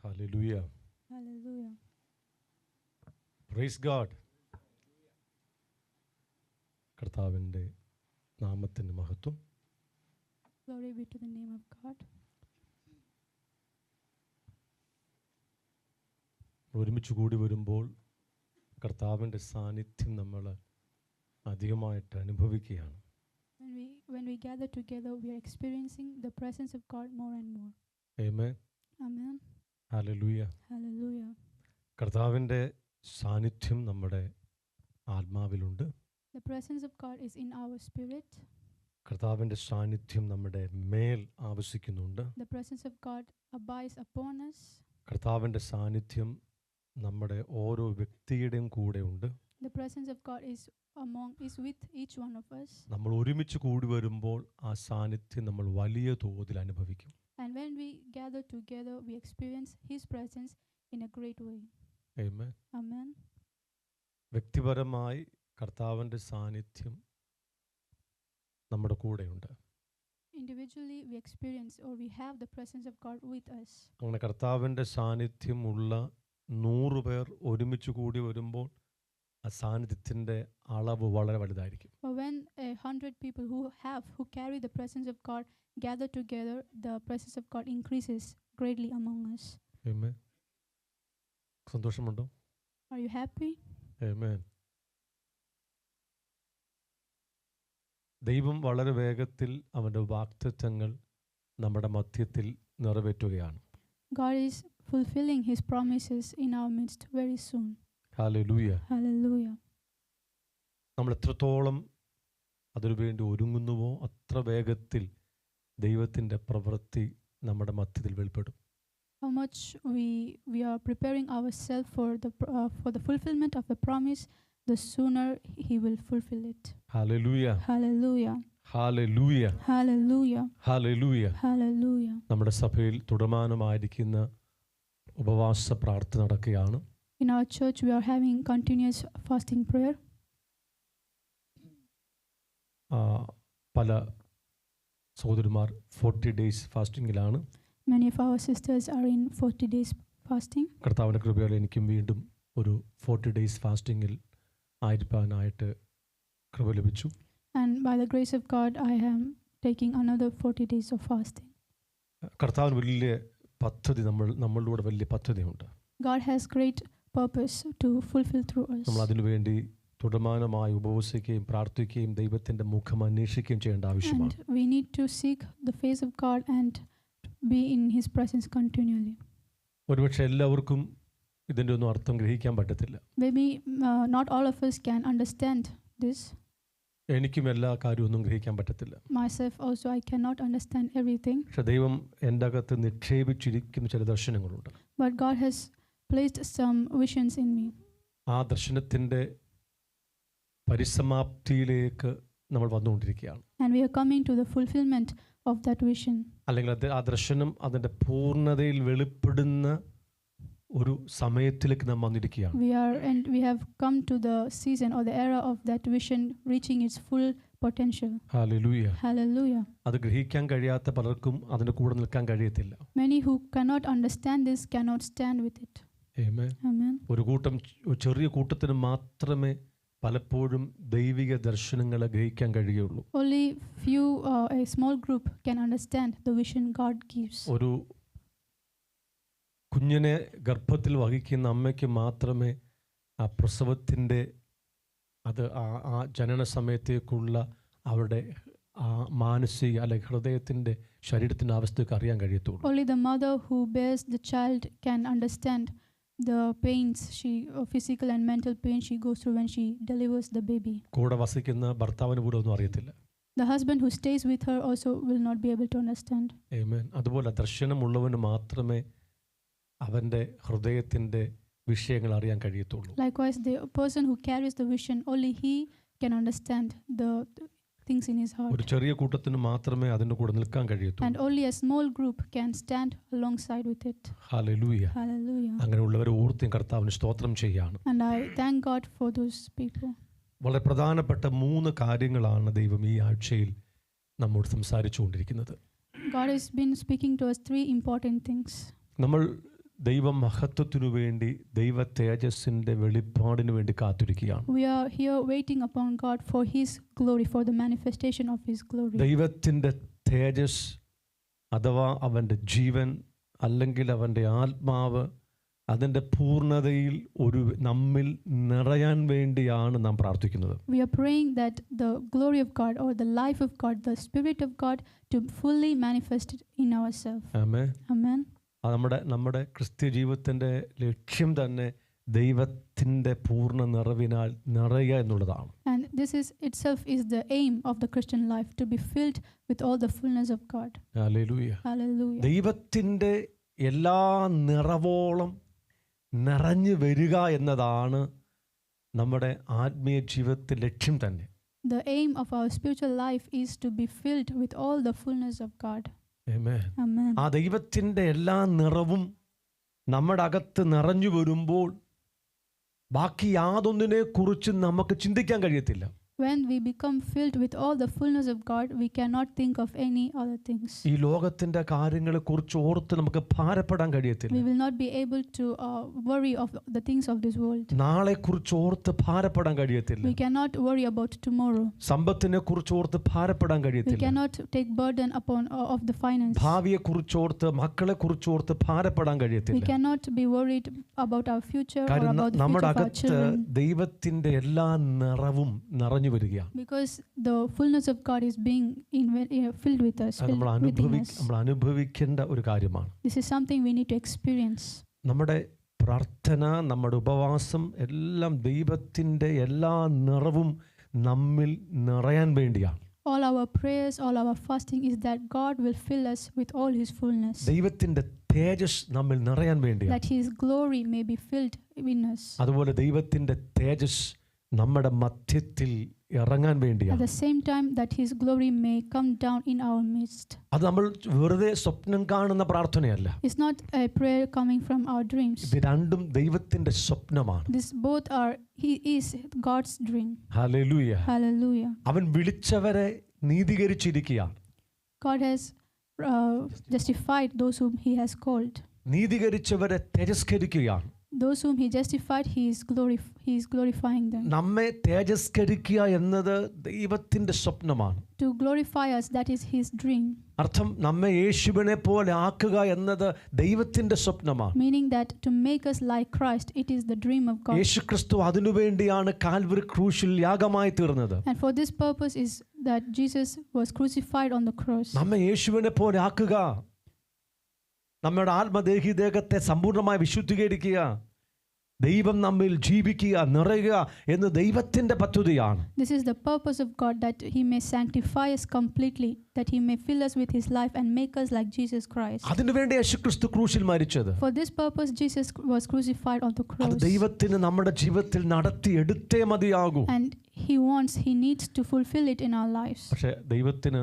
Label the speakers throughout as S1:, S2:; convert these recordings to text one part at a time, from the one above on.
S1: Hallelujah.
S2: Hallelujah.
S1: Praise God. കർത്താവിൻ്റെ നാമത്തിന് മഹത്വം.
S2: Glory be to the name of God.
S1: ഒരുമിച്ച് കൂടി വരുമ്പോൾ കർത്താവിൻ്റെ സാന്നിധ്യം നമ്മൾ അധികമായിട്ട് അനുഭവിക്കുകയാണ്.
S2: When we gather together, we are experiencing the presence of God more and more.
S1: Amen.
S2: Amen.
S1: Hallelujah.
S2: Hallelujah.
S1: കർത്താവിൻ്റെ സാന്നിധ്യം നമ്മുടെ ആത്മാവിലുണ്ട്.
S2: The presence of God is in our spirit.
S1: കർത്താവിൻ്റെ സാന്നിധ്യം നമ്മുടെ മേൽ ആവസിക്കുന്നുണ്ട്.
S2: The presence of God abides upon us.
S1: കർത്താവിൻ്റെ സാന്നിധ്യം നമ്മുടെ ഓരോ വ്യക്തിയുടെയും കൂടെ ഉണ്ട്.
S2: The presence of God is with each one of us.
S1: നമ്മൾ ഒരുമിച്ച് കൂടി വരുമ്പോൾ ആ സാന്നിധ്യം നമ്മൾ വലിയ തോതിൽ അനുഭവിക്കും.
S2: And when we gather together, we experience His presence in a great way.
S1: Amen.
S2: Amen.
S1: വ്യക്തിപരമായി കർത്താവിൻ്റെ സാന്നിധ്യം നമ്മുടെ കൂടെയുണ്ട്.
S2: Individually, we experience or we have the presence of God with us.
S1: അങ്ങനെ കർത്താവിൻ്റെ സാന്നിധ്യമുള്ള 100 പേർ ഒരുമിച്ച് കൂടി വരുമ്പോൾ ആ സാന്നിധ്യത്തിൻ്റെ അളവ് വളരെ വലുതായിരിക്കും.
S2: But when 100 people who carry the presence of God gather together, the presence of God increases greatly among us.
S1: Amen. സന്തോഷമുണ്ടോ?
S2: Are you happy?
S1: Amen. ദൈവം വളരെ വേഗത്തിൽ അവൻ്റെ വാഗ്ദത്തങ്ങൾ നമ്മുടെ മധ്യത്തിൽ നിറവേറ്റുകയാണ്.
S2: God is fulfilling His promises in our midst very soon.
S1: Hallelujah.
S2: Hallelujah.
S1: നമ്മൾ എത്രത്തോളം അതിനു വേണ്ടി ഒരുങ്ങുന്നുവോ അത്ര വേഗത്തിൽ ദൈവത്തിൻ്റെ പ്രവൃത്തി നമ്മുടെ മധ്യത്തിൽ വെളിപ്പെടും.
S2: How much we are preparing ourselves for the fulfillment of the promise, the sooner He will fulfill it.
S1: Hallelujah.
S2: Hallelujah.
S1: Hallelujah.
S2: Hallelujah.
S1: Hallelujah.
S2: Hallelujah.
S1: നമ്മുടെ സഭയിൽ തുടർമാനമായിരിക്കുന്ന ഉപവാസ പ്രാർത്ഥന നടക്കുകയാണ്.
S2: In our church, we are having continuous fasting prayer.
S1: പല സഹോദരന്മാർ 40 days ഫാസ്റ്റിങ്ങിലാണ്.
S2: Many of our sisters are in 40 days fasting.
S1: കർത്താവിൻ്റെ കൃപയാൽ എനിക്കും വീണ്ടും ഒരു 40 days ഫാസ്റ്റിങ്ങിൽ ആയിരിക്കാനായിട്ട് കൃപ ലഭിച്ചു.
S2: And by the grace of God, I am taking another 40 days of fasting.
S1: കർത്താവിന് വലിയ പദ്ധതി നമ്മളിലൂടെ വലിയ പദ്ധതിയുണ്ട്.
S2: God has great purpose to fulfill through us.
S1: നമ്മൾ അതിനുവേണ്ടി തുടർമാനമായി ഉപവസിക്കുകയും പ്രാർത്ഥിക്കുകയും ദൈവത്തിൻ്റെ മുഖം അന്വേഷിക്കുകയും ചെയ്യേണ്ട ആവശ്യമാണ്.
S2: And we need to seek the face of God and be in His presence continually.
S1: ഒരുപക്ഷെ എല്ലാവർക്കും ഇതിൻ്റെ ഒന്നും അർത്ഥം ഗ്രഹിക്കാൻ പറ്റത്തില്ല.
S2: Maybe not all of us can understand this.
S1: എനിക്കും എല്ലാ കാര്യമൊന്നും ഗ്രഹിക്കാൻ പറ്റത്തില്ല.
S2: Myself also, I cannot understand everything.
S1: പക്ഷെ ദൈവം എൻ്റെ അകത്ത് നിക്ഷേപിച്ചിരിക്കുന്ന ചില ദർശനങ്ങളുണ്ട്.
S2: But God has placed some visions in me.
S1: ആ ദർശനത്തിൻ്റെ പരിസമാപ്തിയിലേക്ക് നമ്മൾ വന്നുകൊണ്ടിരിക്കുകയാണ്.
S2: And we are coming to the fulfillment of that vision.
S1: അല്ലെങ്കിൽ ആ ദർശനം അതിൻ്റെ പൂർണ്ണതയിൽ വെളിപ്പെടുന്ന ഒരു സമയത്തിലേക്ക് നാം വന്നിരിക്കുകയാണ്.
S2: We have come to the season or the era of that vision reaching its full potential.
S1: Hallelujah.
S2: Hallelujah.
S1: അത് ഗ്രഹിക്കാൻ കഴിയാത്ത പലർക്കും അതിൻ്റെ കൂടെ നിൽക്കാൻ കഴിയത്തില്ല.
S2: Many who cannot understand this cannot stand with it.
S1: Amen.
S2: Amen.
S1: ഒരു ചെറിയ കൂട്ടത്തിന് മാത്രമേ പലപ്പോഴും ദൈവിക ദർശനങ്ങളെ ഗ്രഹിക്കാൻ കഴിയുള്ളൂ.
S2: Only a small group can understand the vision God gives.
S1: ഒരു കുഞ്ഞിനെ ഗർഭത്തിൽ വഹിക്കുന്ന അമ്മയ്ക്ക് മാത്രമേ ആ പ്രസവത്തിൻ്റെ ആ ജനന സമയത്തേക്കുള്ള അവരുടെ മാനസിക അല്ലെങ്കിൽ ഹൃദയത്തിൻ്റെ ശരീരത്തിൻ്റെ അവസ്ഥയൊക്കെ അറിയാൻ കഴിയത്തുള്ളൂ.
S2: Only the mother who bears the child can understand the pains, physical and mental pain she goes through when she delivers the baby.
S1: കൂടെ വസിക്കുന്ന ഭർത്താവിന് പോലും ഒന്നും അറിയത്തില്ല.
S2: The husband who stays with her also will not be able to understand.
S1: Amen. അതുപോലെ ദർശനമുള്ളവന് മാത്രമേ അവൻ്റെ ഹൃദയത്തിൻ്റെ വിഷയങ്ങൾ അറിയാൻ കഴിയത്തുള്ളൂ.
S2: Likewise, the person who carries the vision, only he can understand the things in his heart.
S1: ഒരു ചെറിയ കൂട്ടത്തിന് മാത്രമേ അതിൻ്റെ കൂടെ നിൽക്കാൻ കഴിയത്തുള്ളൂ.
S2: And only a small group can stand alongside with it.
S1: Hallelujah.
S2: Hallelujah.
S1: അങ്ങനെയുള്ളവരെ ഓർത്തും കർത്താവിന് സ്തോത്രം ചെയ്യാണ്.
S2: And I thank God for those people.
S1: വളരെ പ്രധാനപ്പെട്ട 3 കാര്യങ്ങളാണ് ദൈവം ഈ ആഴ്ചയിൽ നമ്മോട് സംസാരിച്ചുകൊണ്ടിരിക്കുന്നത്.
S2: God has been speaking to us 3 important things.
S1: നമ്മൾ ദൈവമഹത്വത്തിനു വേണ്ടി, ദൈവ തേജസ്സിൻ്റെ വെളിപ്പാടിനു വേണ്ടി കാത്തിരിക്കുകയാണ്.
S2: We are here waiting upon God for His glory, for the manifestation of His glory.
S1: ദൈവത്തിൻ്റെ തേജസ് അഥവാ അവൻ്റെ ജീവൻ അല്ലെങ്കിൽ അവൻ്റെ ആത്മാവ് അതിൻ്റെ പൂർണ്ണതയിൽ നമ്മിൽ നിറയാൻ വേണ്ടിയാണ് നാം പ്രാർത്ഥിക്കുന്നത്.
S2: We are praying that the glory of God or the life of God, the Spirit of God to fully manifest in ourselves.
S1: Amen.
S2: Amen.
S1: നമ്മുടെ ക്രിസ്ത്യ ജീവിതത്തിൻ്റെ ലക്ഷ്യം തന്നെ ദൈവത്തിൻ്റെ പൂർണ്ണ നിറവിനാൽ നിറയുക എന്നുള്ളതാണ്.
S2: And this is itself is the aim of the Christian life, to be filled with all the fullness of God.
S1: Hallelujah.
S2: Hallelujah.
S1: ദൈവത്തിൻ്റെ എല്ലാ നിറവോളം നിറഞ്ഞു വരിക എന്നതാണ് നമ്മുടെ ആത്മീയ ജീവിതത്തിൻ്റെ ലക്ഷ്യം തന്നെ.
S2: The aim of our spiritual life is to be filled with all the fullness of God.
S1: Amen.
S2: Amen.
S1: ആ ദൈവത്തിൻ്റെ എല്ലാ നിറവും നമ്മുടെ അകത്ത് നിറഞ്ഞു വരുമ്പോൾ ബാക്കി യാതൊന്നിനെ കുറിച്ച് നമുക്ക് ചിന്തിക്കാൻ കഴിയത്തില്ല.
S2: When we become filled with all the fullness of God, we cannot think of any other things.
S1: ഈ ലോകത്തിന്റെ കാര്യങ്ങളെ കുറിച്ച് ഓർത്ത് നമുക്ക് ഭാരപ്പെടാൻ കഴിയത്തില്ല.
S2: We will not be able to worry of the things of this world.
S1: നാളെ കുറിച്ച് ഓർത്ത് ഭാരപ്പെടാൻ കഴിയത്തില്ല.
S2: We cannot worry about tomorrow.
S1: സമ്പത്തിനെ കുറിച്ച് ഓർത്ത് ഭാരപ്പെടാൻ
S2: We
S1: കഴിയത്തില്ല.
S2: cannot take burden upon of the finance.
S1: ഭാവിയെ കുറിച്ച് ഓർത്ത്, മക്കളെ കുറിച്ച് ഓർത്ത് ഭാരപ്പെടാൻ
S2: We
S1: കഴിയത്തില്ല.
S2: cannot be worried about our future or
S1: കാരണം
S2: about the
S1: നമ്മുടെ
S2: future of our
S1: അകത്ത്
S2: children.
S1: ദൈവത്തിന്റെ എല്ലാ നിറവും നിറഞ്ഞു വരികയാണ്.
S2: Because the fullness of God is being filled with us,
S1: അത് നമ്മൾ അനുഭവിക്കേണ്ട ഒരു കാര്യമാണ്.
S2: This is something we need to experience.
S1: നമ്മുടെ പ്രാർത്ഥന, നമ്മുടെ ഉപവാസം എല്ലാം ദൈവത്തിൻ്റെ എല്ലാ നിറവും നമ്മിൽ നിറയാൻ വേണ്ടിയാണ്.
S2: All our prayers, all our fasting is that God will fill us with all His fullness.
S1: ദൈവത്തിൻ്റെ തേജസ് നമ്മിൽ നിറയാൻ വേണ്ടിയാണ്.
S2: That His glory may be filled in us.
S1: അതുപോലെ ദൈവത്തിൻ്റെ തേജസ് നമ്മുടെ മധ്യത്തിൽ ഇറങ്ങാൻ വേണ്ടിയാണ്.
S2: At the same time that His glory may come down in our midst.
S1: അത് നമ്മൾ വെറുതെ സ്വപ്നം കാണുന്ന പ്രാർത്ഥനയല്ല.
S2: It's not a prayer coming from our dreams.
S1: ഇത് രണ്ടും ദൈവത്തിൻ്റെ സ്വപ്നമാണ്.
S2: This both are He is God's dream.
S1: Hallelujah.
S2: Hallelujah.
S1: അവൻ വിളിച്ചവരെ നീതീകരിച്ചിരിക്കുകയാണ്.
S2: God has justified those whom He has called.
S1: നീതീകരിച്ചവരെ തിരസ്കരിക്കുകയാണ്.
S2: Those whom He justified, He is glorifying them.
S1: നമ്മെ തേജസ്കരിക്കുക എന്നത് ദൈവത്തിൻ്റെ സ്വപ്നമാണ്.
S2: To glorify us, that is His dream.
S1: അർത്ഥം നമ്മെ യേശുവിനെ പോലെ ആക്കുക എന്നത് ദൈവത്തിൻ്റെ സ്വപ്നമാണ്.
S2: Meaning that to make us like Christ, it is the dream of God.
S1: യേശുക്രിസ്തു അതിനുവേണ്ടിയാണ് കാൽവരി ക്രൂശിൽ യാഗമായി തീർന്നത്.
S2: And for this purpose is that Jesus was crucified on the cross.
S1: നമ്മെ യേശുവിനെ പോലെ ആക്കുക, നമ്മുടെ ആത്മദേഹിദേഹത്തെ സമ്പൂർണ്ണമായി വിശുദ്ധീകരിക്കുക, ദൈവം നമ്മിൽ ജീവിക്കുക, നിറയുക എന്ന് ദൈവത്തിൻ്റെ പദ്ധതിയാണ്.
S2: This is the purpose of God, that He may sanctify us completely, that He may fill us with His life and make us like Jesus Christ.
S1: അതിനുവേണ്ടി യേശുക്രിസ്തു ക്രൂശിൽ മരിച്ചത്.
S2: For this purpose Jesus was crucified on the cross.
S1: അത് ദൈവത്തിന് നമ്മുടെ ജീവിതത്തിൽ നടത്തി എടുത്തേ മതിയാകൂ.
S2: And He needs to fulfill it in our lives.
S1: പക്ഷേ ദൈവത്തിന്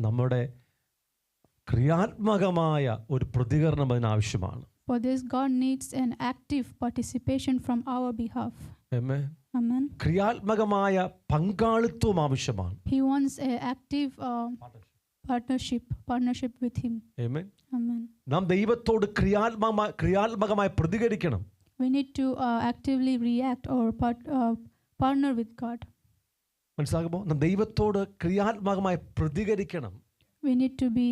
S1: നമ്മുടെ ക്രിയാത്മകമായ ഒരു പ്രതികരണം അതിനാവശ്യമാണ്.
S2: For this God needs an active participation from our behalf.
S1: Amen.
S2: Amen.
S1: ക്രിയാത്മകമായ പങ്കാളിത്തവും ആവശ്യമാണ്.
S2: He wants an active partnership with Him.
S1: Amen.
S2: Amen.
S1: നാം ദൈവത്തോട് ക്രിയാത്മകമായി പ്രതികരിക്കണം.
S2: We need to actively react or partner with God.
S1: മനസ്സിലാകുമോ? നാം ദൈവത്തോട് ക്രിയാത്മകമായി പ്രതികരിക്കണം.
S2: We need to be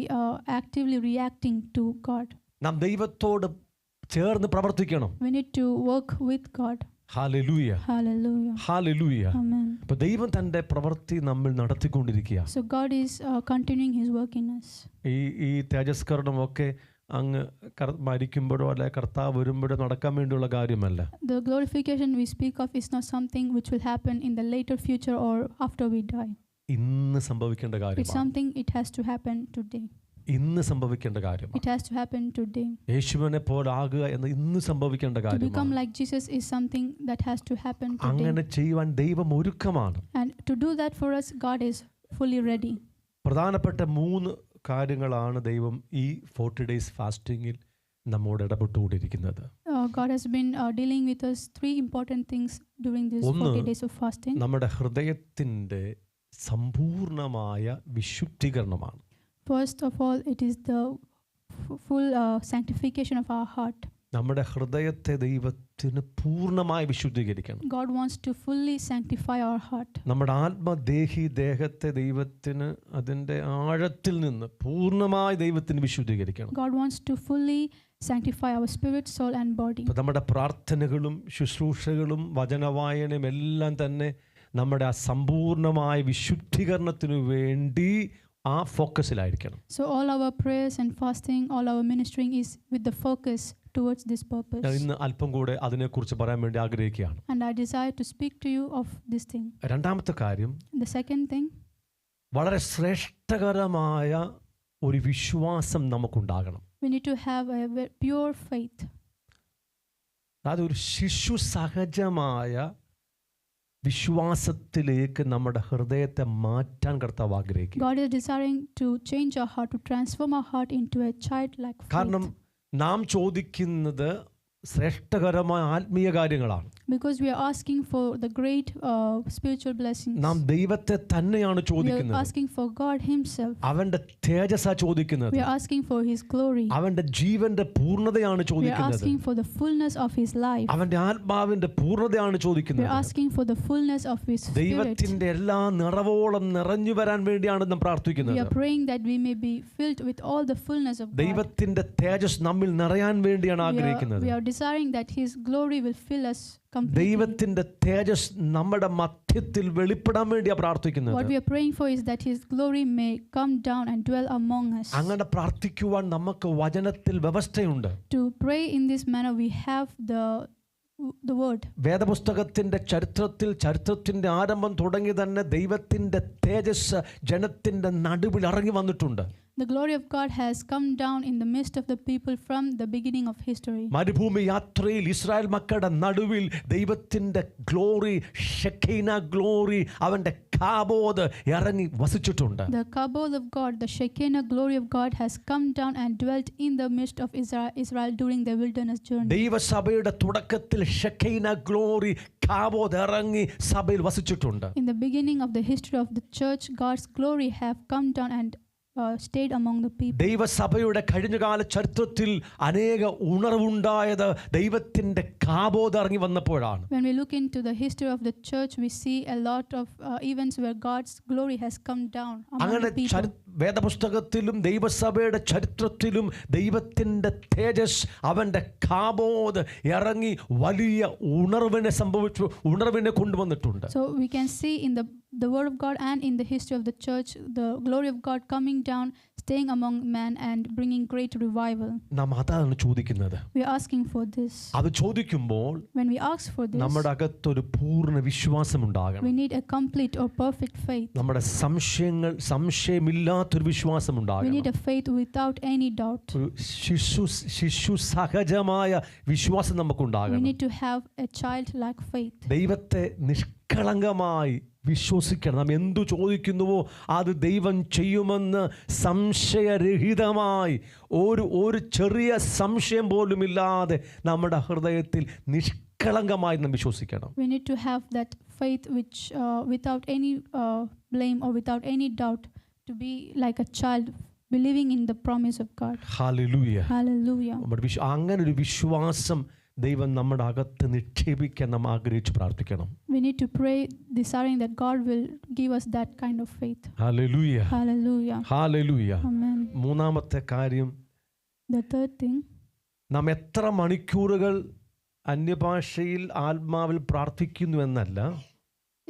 S2: actively reacting to God.
S1: നാം ദൈവത്തോട് ചേർന്ന് പ്രവർത്തിക്കണം.
S2: We need to work with God.
S1: Hallelujah.
S2: Hallelujah.
S1: Hallelujah.
S2: Amen.
S1: അപ്പോൾ ദൈവം തൻ്റെ പ്രവൃത്തി നമ്മിൽ നടത്തിക്കൊണ്ടിരിക്കുക.
S2: So God is continuing His work in us.
S1: ഈ തേജസ്കരണമൊക്കെ അങ്ങ് മരിക്കുമ്പോഴോ അല്ലെ കർത്താവ് വരുമ്പോഴോ നടക്കാൻ വേണ്ടിയുള്ള കാര്യമല്ല.
S2: The glorification we speak of is not something which will happen in the later future or after we die.
S1: ഇന്ന് സംഭവിക്കേണ്ട
S2: It's
S1: കാര്യമാണ്.
S2: something it has to happen today.
S1: ഇന്ന് സംഭവിക്കേണ്ട കാര്യമാണ്.
S2: It has to happen today.
S1: യേശുവിനെ പോലെ ആകുക എന്ന് ഇന്ന് സംഭവിക്കേണ്ട
S2: To become
S1: കാര്യമാണ്.
S2: like Jesus is something that has to happen today.
S1: അങ്ങനെ ചെയ്യുവാൻ ദൈവം ഒരുക്കമാണ്.
S2: And to do that for us, God is fully ready.
S1: പ്രധാനപ്പെട്ട 3 കാര്യങ്ങളാണ് ദൈവം ഈ 40 days ഫാസ്റ്റിംഗിൽ നമ്മോട് ഇടപെട്ടുകൊണ്ടിരിക്കുന്നത്.
S2: God has been dealing with us 3 important things during this 40 days of fasting.
S1: നമ്മുടെ ഹൃദയത്തിൻ്റെ സമ്പൂർണമായ വിശുദ്ധീകരണമാണ്.
S2: First of all, it is the full sanctification of our heart.
S1: നമ്മുടെ ഹൃദയത്തെ ദൈവത്തിന് പൂർണ്ണമായി വിശുദ്ധീകരിക്കണം.
S2: God wants to fully sanctify our heart.
S1: നമ്മുടെ ആത്മദേഹി ദേഹത്തെ ദൈവത്തിന് അതിൻ്റെ ആഴത്തിൽ നിന്ന് പൂർണ്ണമായി ദൈവത്തിന് വിശുദ്ധീകരിക്കണം.
S2: God wants to fully sanctify our spirit, soul and body.
S1: നമ്മുടെ പ്രാർത്ഥനകളും ശുശ്രൂഷകളും വചനവായനയും എല്ലാം തന്നെ നമ്മുടെ ആ സമ്പൂർണ്ണമായ വിശുദ്ധീകരണത്തിനു വേണ്ടി ആ ഫോക്കസിലായിരിക്കണം.
S2: So all our prayers and fasting, all our ministering is with the focus towards this purpose.
S1: ഞാൻ ഇന്ന് അല്പം കൂടെ അതിനെക്കുറിച്ച് പറയാൻ വേണ്ടി ആഗ്രഹിക്കുകയാണ്.
S2: And I desire to speak to you of this thing.
S1: രണ്ടാമത്തെ കാര്യം,
S2: The second thing,
S1: വളരെ ശ്രേഷ്ഠകരമായ ഒരു വിശ്വാസം നമുക്കുണ്ടാകണം.
S2: we need to have a pure faith.
S1: അതൊരു ശിശു സഹജമായ വിശ്വാസത്തിലേക്ക് നമ്മുടെ ഹൃദയത്തെ മാറ്റാൻ കർത്താവ് ആഗ്രഹിക്കുന്നു.
S2: God is desiring to change our heart, to transform our heart into a childlike faith.
S1: കാരണം നാം ചോദിക്കുന്നത് ശ്രേഷ്ഠകരമായ ആത്മീയ കാര്യങ്ങളാണ്.
S2: Because we are asking for the great spiritual blessings.
S1: നാം ദൈവത്തെ തന്നെയാണ്
S2: We are
S1: ചോദിക്കുന്നത്.
S2: asking for God himself.
S1: അവന്റെ തേജസ്സാ ചോദിക്കുന്നത്.
S2: We are asking for his glory.
S1: അവന്റെ ജീവന്റെ പൂർണ്ണതയാണ്
S2: We are
S1: ചോദിക്കുന്നത്.
S2: asking for the fullness of his life.
S1: അവന്റെ ആത്മാവിന്റെ പൂർണ്ണതയാണ്
S2: We are
S1: ചോദിക്കുന്നത്.
S2: asking for the fullness of his spirit.
S1: ദൈവത്തിന്റെ എല്ലാ നിറവോളം നിറഞ്ഞു വരാൻ വേണ്ടിയാണ് നാം
S2: We are
S1: പ്രാർത്ഥിക്കുന്നത്.
S2: praying that we may be filled with all the fullness of God.
S1: ദൈവത്തിന്റെ തേജസ് നമ്മിൽ നിറയാൻ വേണ്ടിയാണ് ആഗ്രഹിക്കുന്നത്.
S2: We are desiring that his glory will fill us completely.
S1: ദൈവത്തിന്റെ തേജസ് നമ്മുടെ മധ്യത്തിൽ വെളിപ്പെടാൻ വേണ്ടിയാണ് പ്രാർത്ഥിക്കുന്നത്.
S2: What we are praying for is that his glory may come down and dwell among us.
S1: അങ്ങനെ പ്രാർത്ഥിക്കുവാൻ നമുക്ക് വചനത്തിൽ വ്യവസ്ഥയുണ്ട്.
S2: To pray in this manner we have the word.
S1: വേദപുസ്തകത്തിന്റെ ചരിത്രത്തിന്റെ ആരംഭം തുടങ്ങി തന്നെ ദൈവത്തിന്റെ തേജസ് ജനത്തിന്റെ നടുവിൽ ഇറങ്ങി വന്നിട്ടുണ്ട്.
S2: The glory of God has come down in the midst of the people from the beginning of history.
S1: മരുഭൂമി യാത്രയിൽ ഇസ്രായേൽ മക്കളുടെ നടുവിൽ ദൈവത്തിന്റെ ഗ്ലോറി, ഷെക്കീന ഗ്ലോറി, അവന്റെ കാബോദ് ഇറങ്ങി വസിച്ചിട്ടുണ്ട്.
S2: The kabod of God, the Shekinah glory of God has come down and dwelt in the midst of Israel during the wilderness journey.
S1: ദൈവസഭയുടെ തുടക്കത്തിൽ Shekinah glory, കാബോദ് ഇറങ്ങി സഭയിൽ വസിച്ചിട്ടുണ്ട്.
S2: In the beginning of the history of the church, God's glory have come down and stayed among the people.
S1: ദൈവസഭയുടെ കഴിഞ്ഞകാല ചരിത്രത്തിൽ അനേക ഉണർവുണ്ടായത് ദൈവത്തിന്റെ കാബോദ് ഇറങ്ങി വന്നപ്പോഴാണ്.
S2: When we look into the history of the church, we see a lot of events where God's glory has come down among the people.
S1: വേദപുസ്തകത്തിലും ദൈവസഭയുടെ ചരിത്രത്തിലും ദൈവത്തിന്റെ തേജസ്, അവന്റെ കാബോദ് ഇറങ്ങി വലിയ ഉണർവിനെ കൊണ്ടുവന്നിട്ടുണ്ട്.
S2: So we can see in the word of God and in the history of the church, the glory of God coming down, staying among man and bringing great revival.
S1: നാം അതാണ് ചോദിക്കുന്നത്.
S2: We are asking for this.
S1: അത് ചോദിക്കുമ്പോൾ
S2: When we ask for this,
S1: നമ്മുടെ അകത്തൊരു പൂർണ്ണ വിശ്വാസം ഉണ്ടാകണം.
S2: we need a complete or perfect faith.
S1: നമ്മുടെ സംശയമില്ലാത്തൊരു വിശ്വാസം
S2: We
S1: ഉണ്ടാകണം.
S2: need a faith without any doubt.
S1: ഒരു ശിശു സഹജമായ വിശ്വാസം
S2: We
S1: നമുക്കുണ്ടാകണം.
S2: need to have a childlike faith.
S1: ദൈവത്തെ നിഷ്കളങ്കമായി വിശ്വസിക്കണം. നാം എന്തു ചോദിക്കുന്നുവോ അത് ദൈവം ചെയ്യുമെന്ന് സംശയരഹിതമായി, ഒരു ചെറിയ സംശയം പോലുമില്ലാതെ നമ്മുടെ ഹൃദയത്തിൽ നിഷ്കളങ്കമായി നാം വിശ്വസിക്കണം.
S2: We need to have that faith which without any blame or without any doubt, to be like a child believing in the promise of God.
S1: Hallelujah.
S2: Hallelujah.
S1: അങ്ങനെ ഒരു വിശ്വാസം ദൈവം നമ്മുടെ അകത്ത് നിക്ഷേപിക്കാൻ നാം ആഗ്രഹിച്ച് പ്രാർത്ഥിക്കണം.
S2: We need to pray desiring that God will give us that kind of faith.
S1: Hallelujah.
S2: Hallelujah.
S1: Hallelujah.
S2: Amen.
S1: മൂന്നാമത്തെ കാര്യം,
S2: The third thing,
S1: നാം എത്ര മണിക്കൂറുകൾ അന്യഭാഷയിൽ ആത്മാവിൽ പ്രാർത്ഥിക്കുന്നു എന്നല്ല,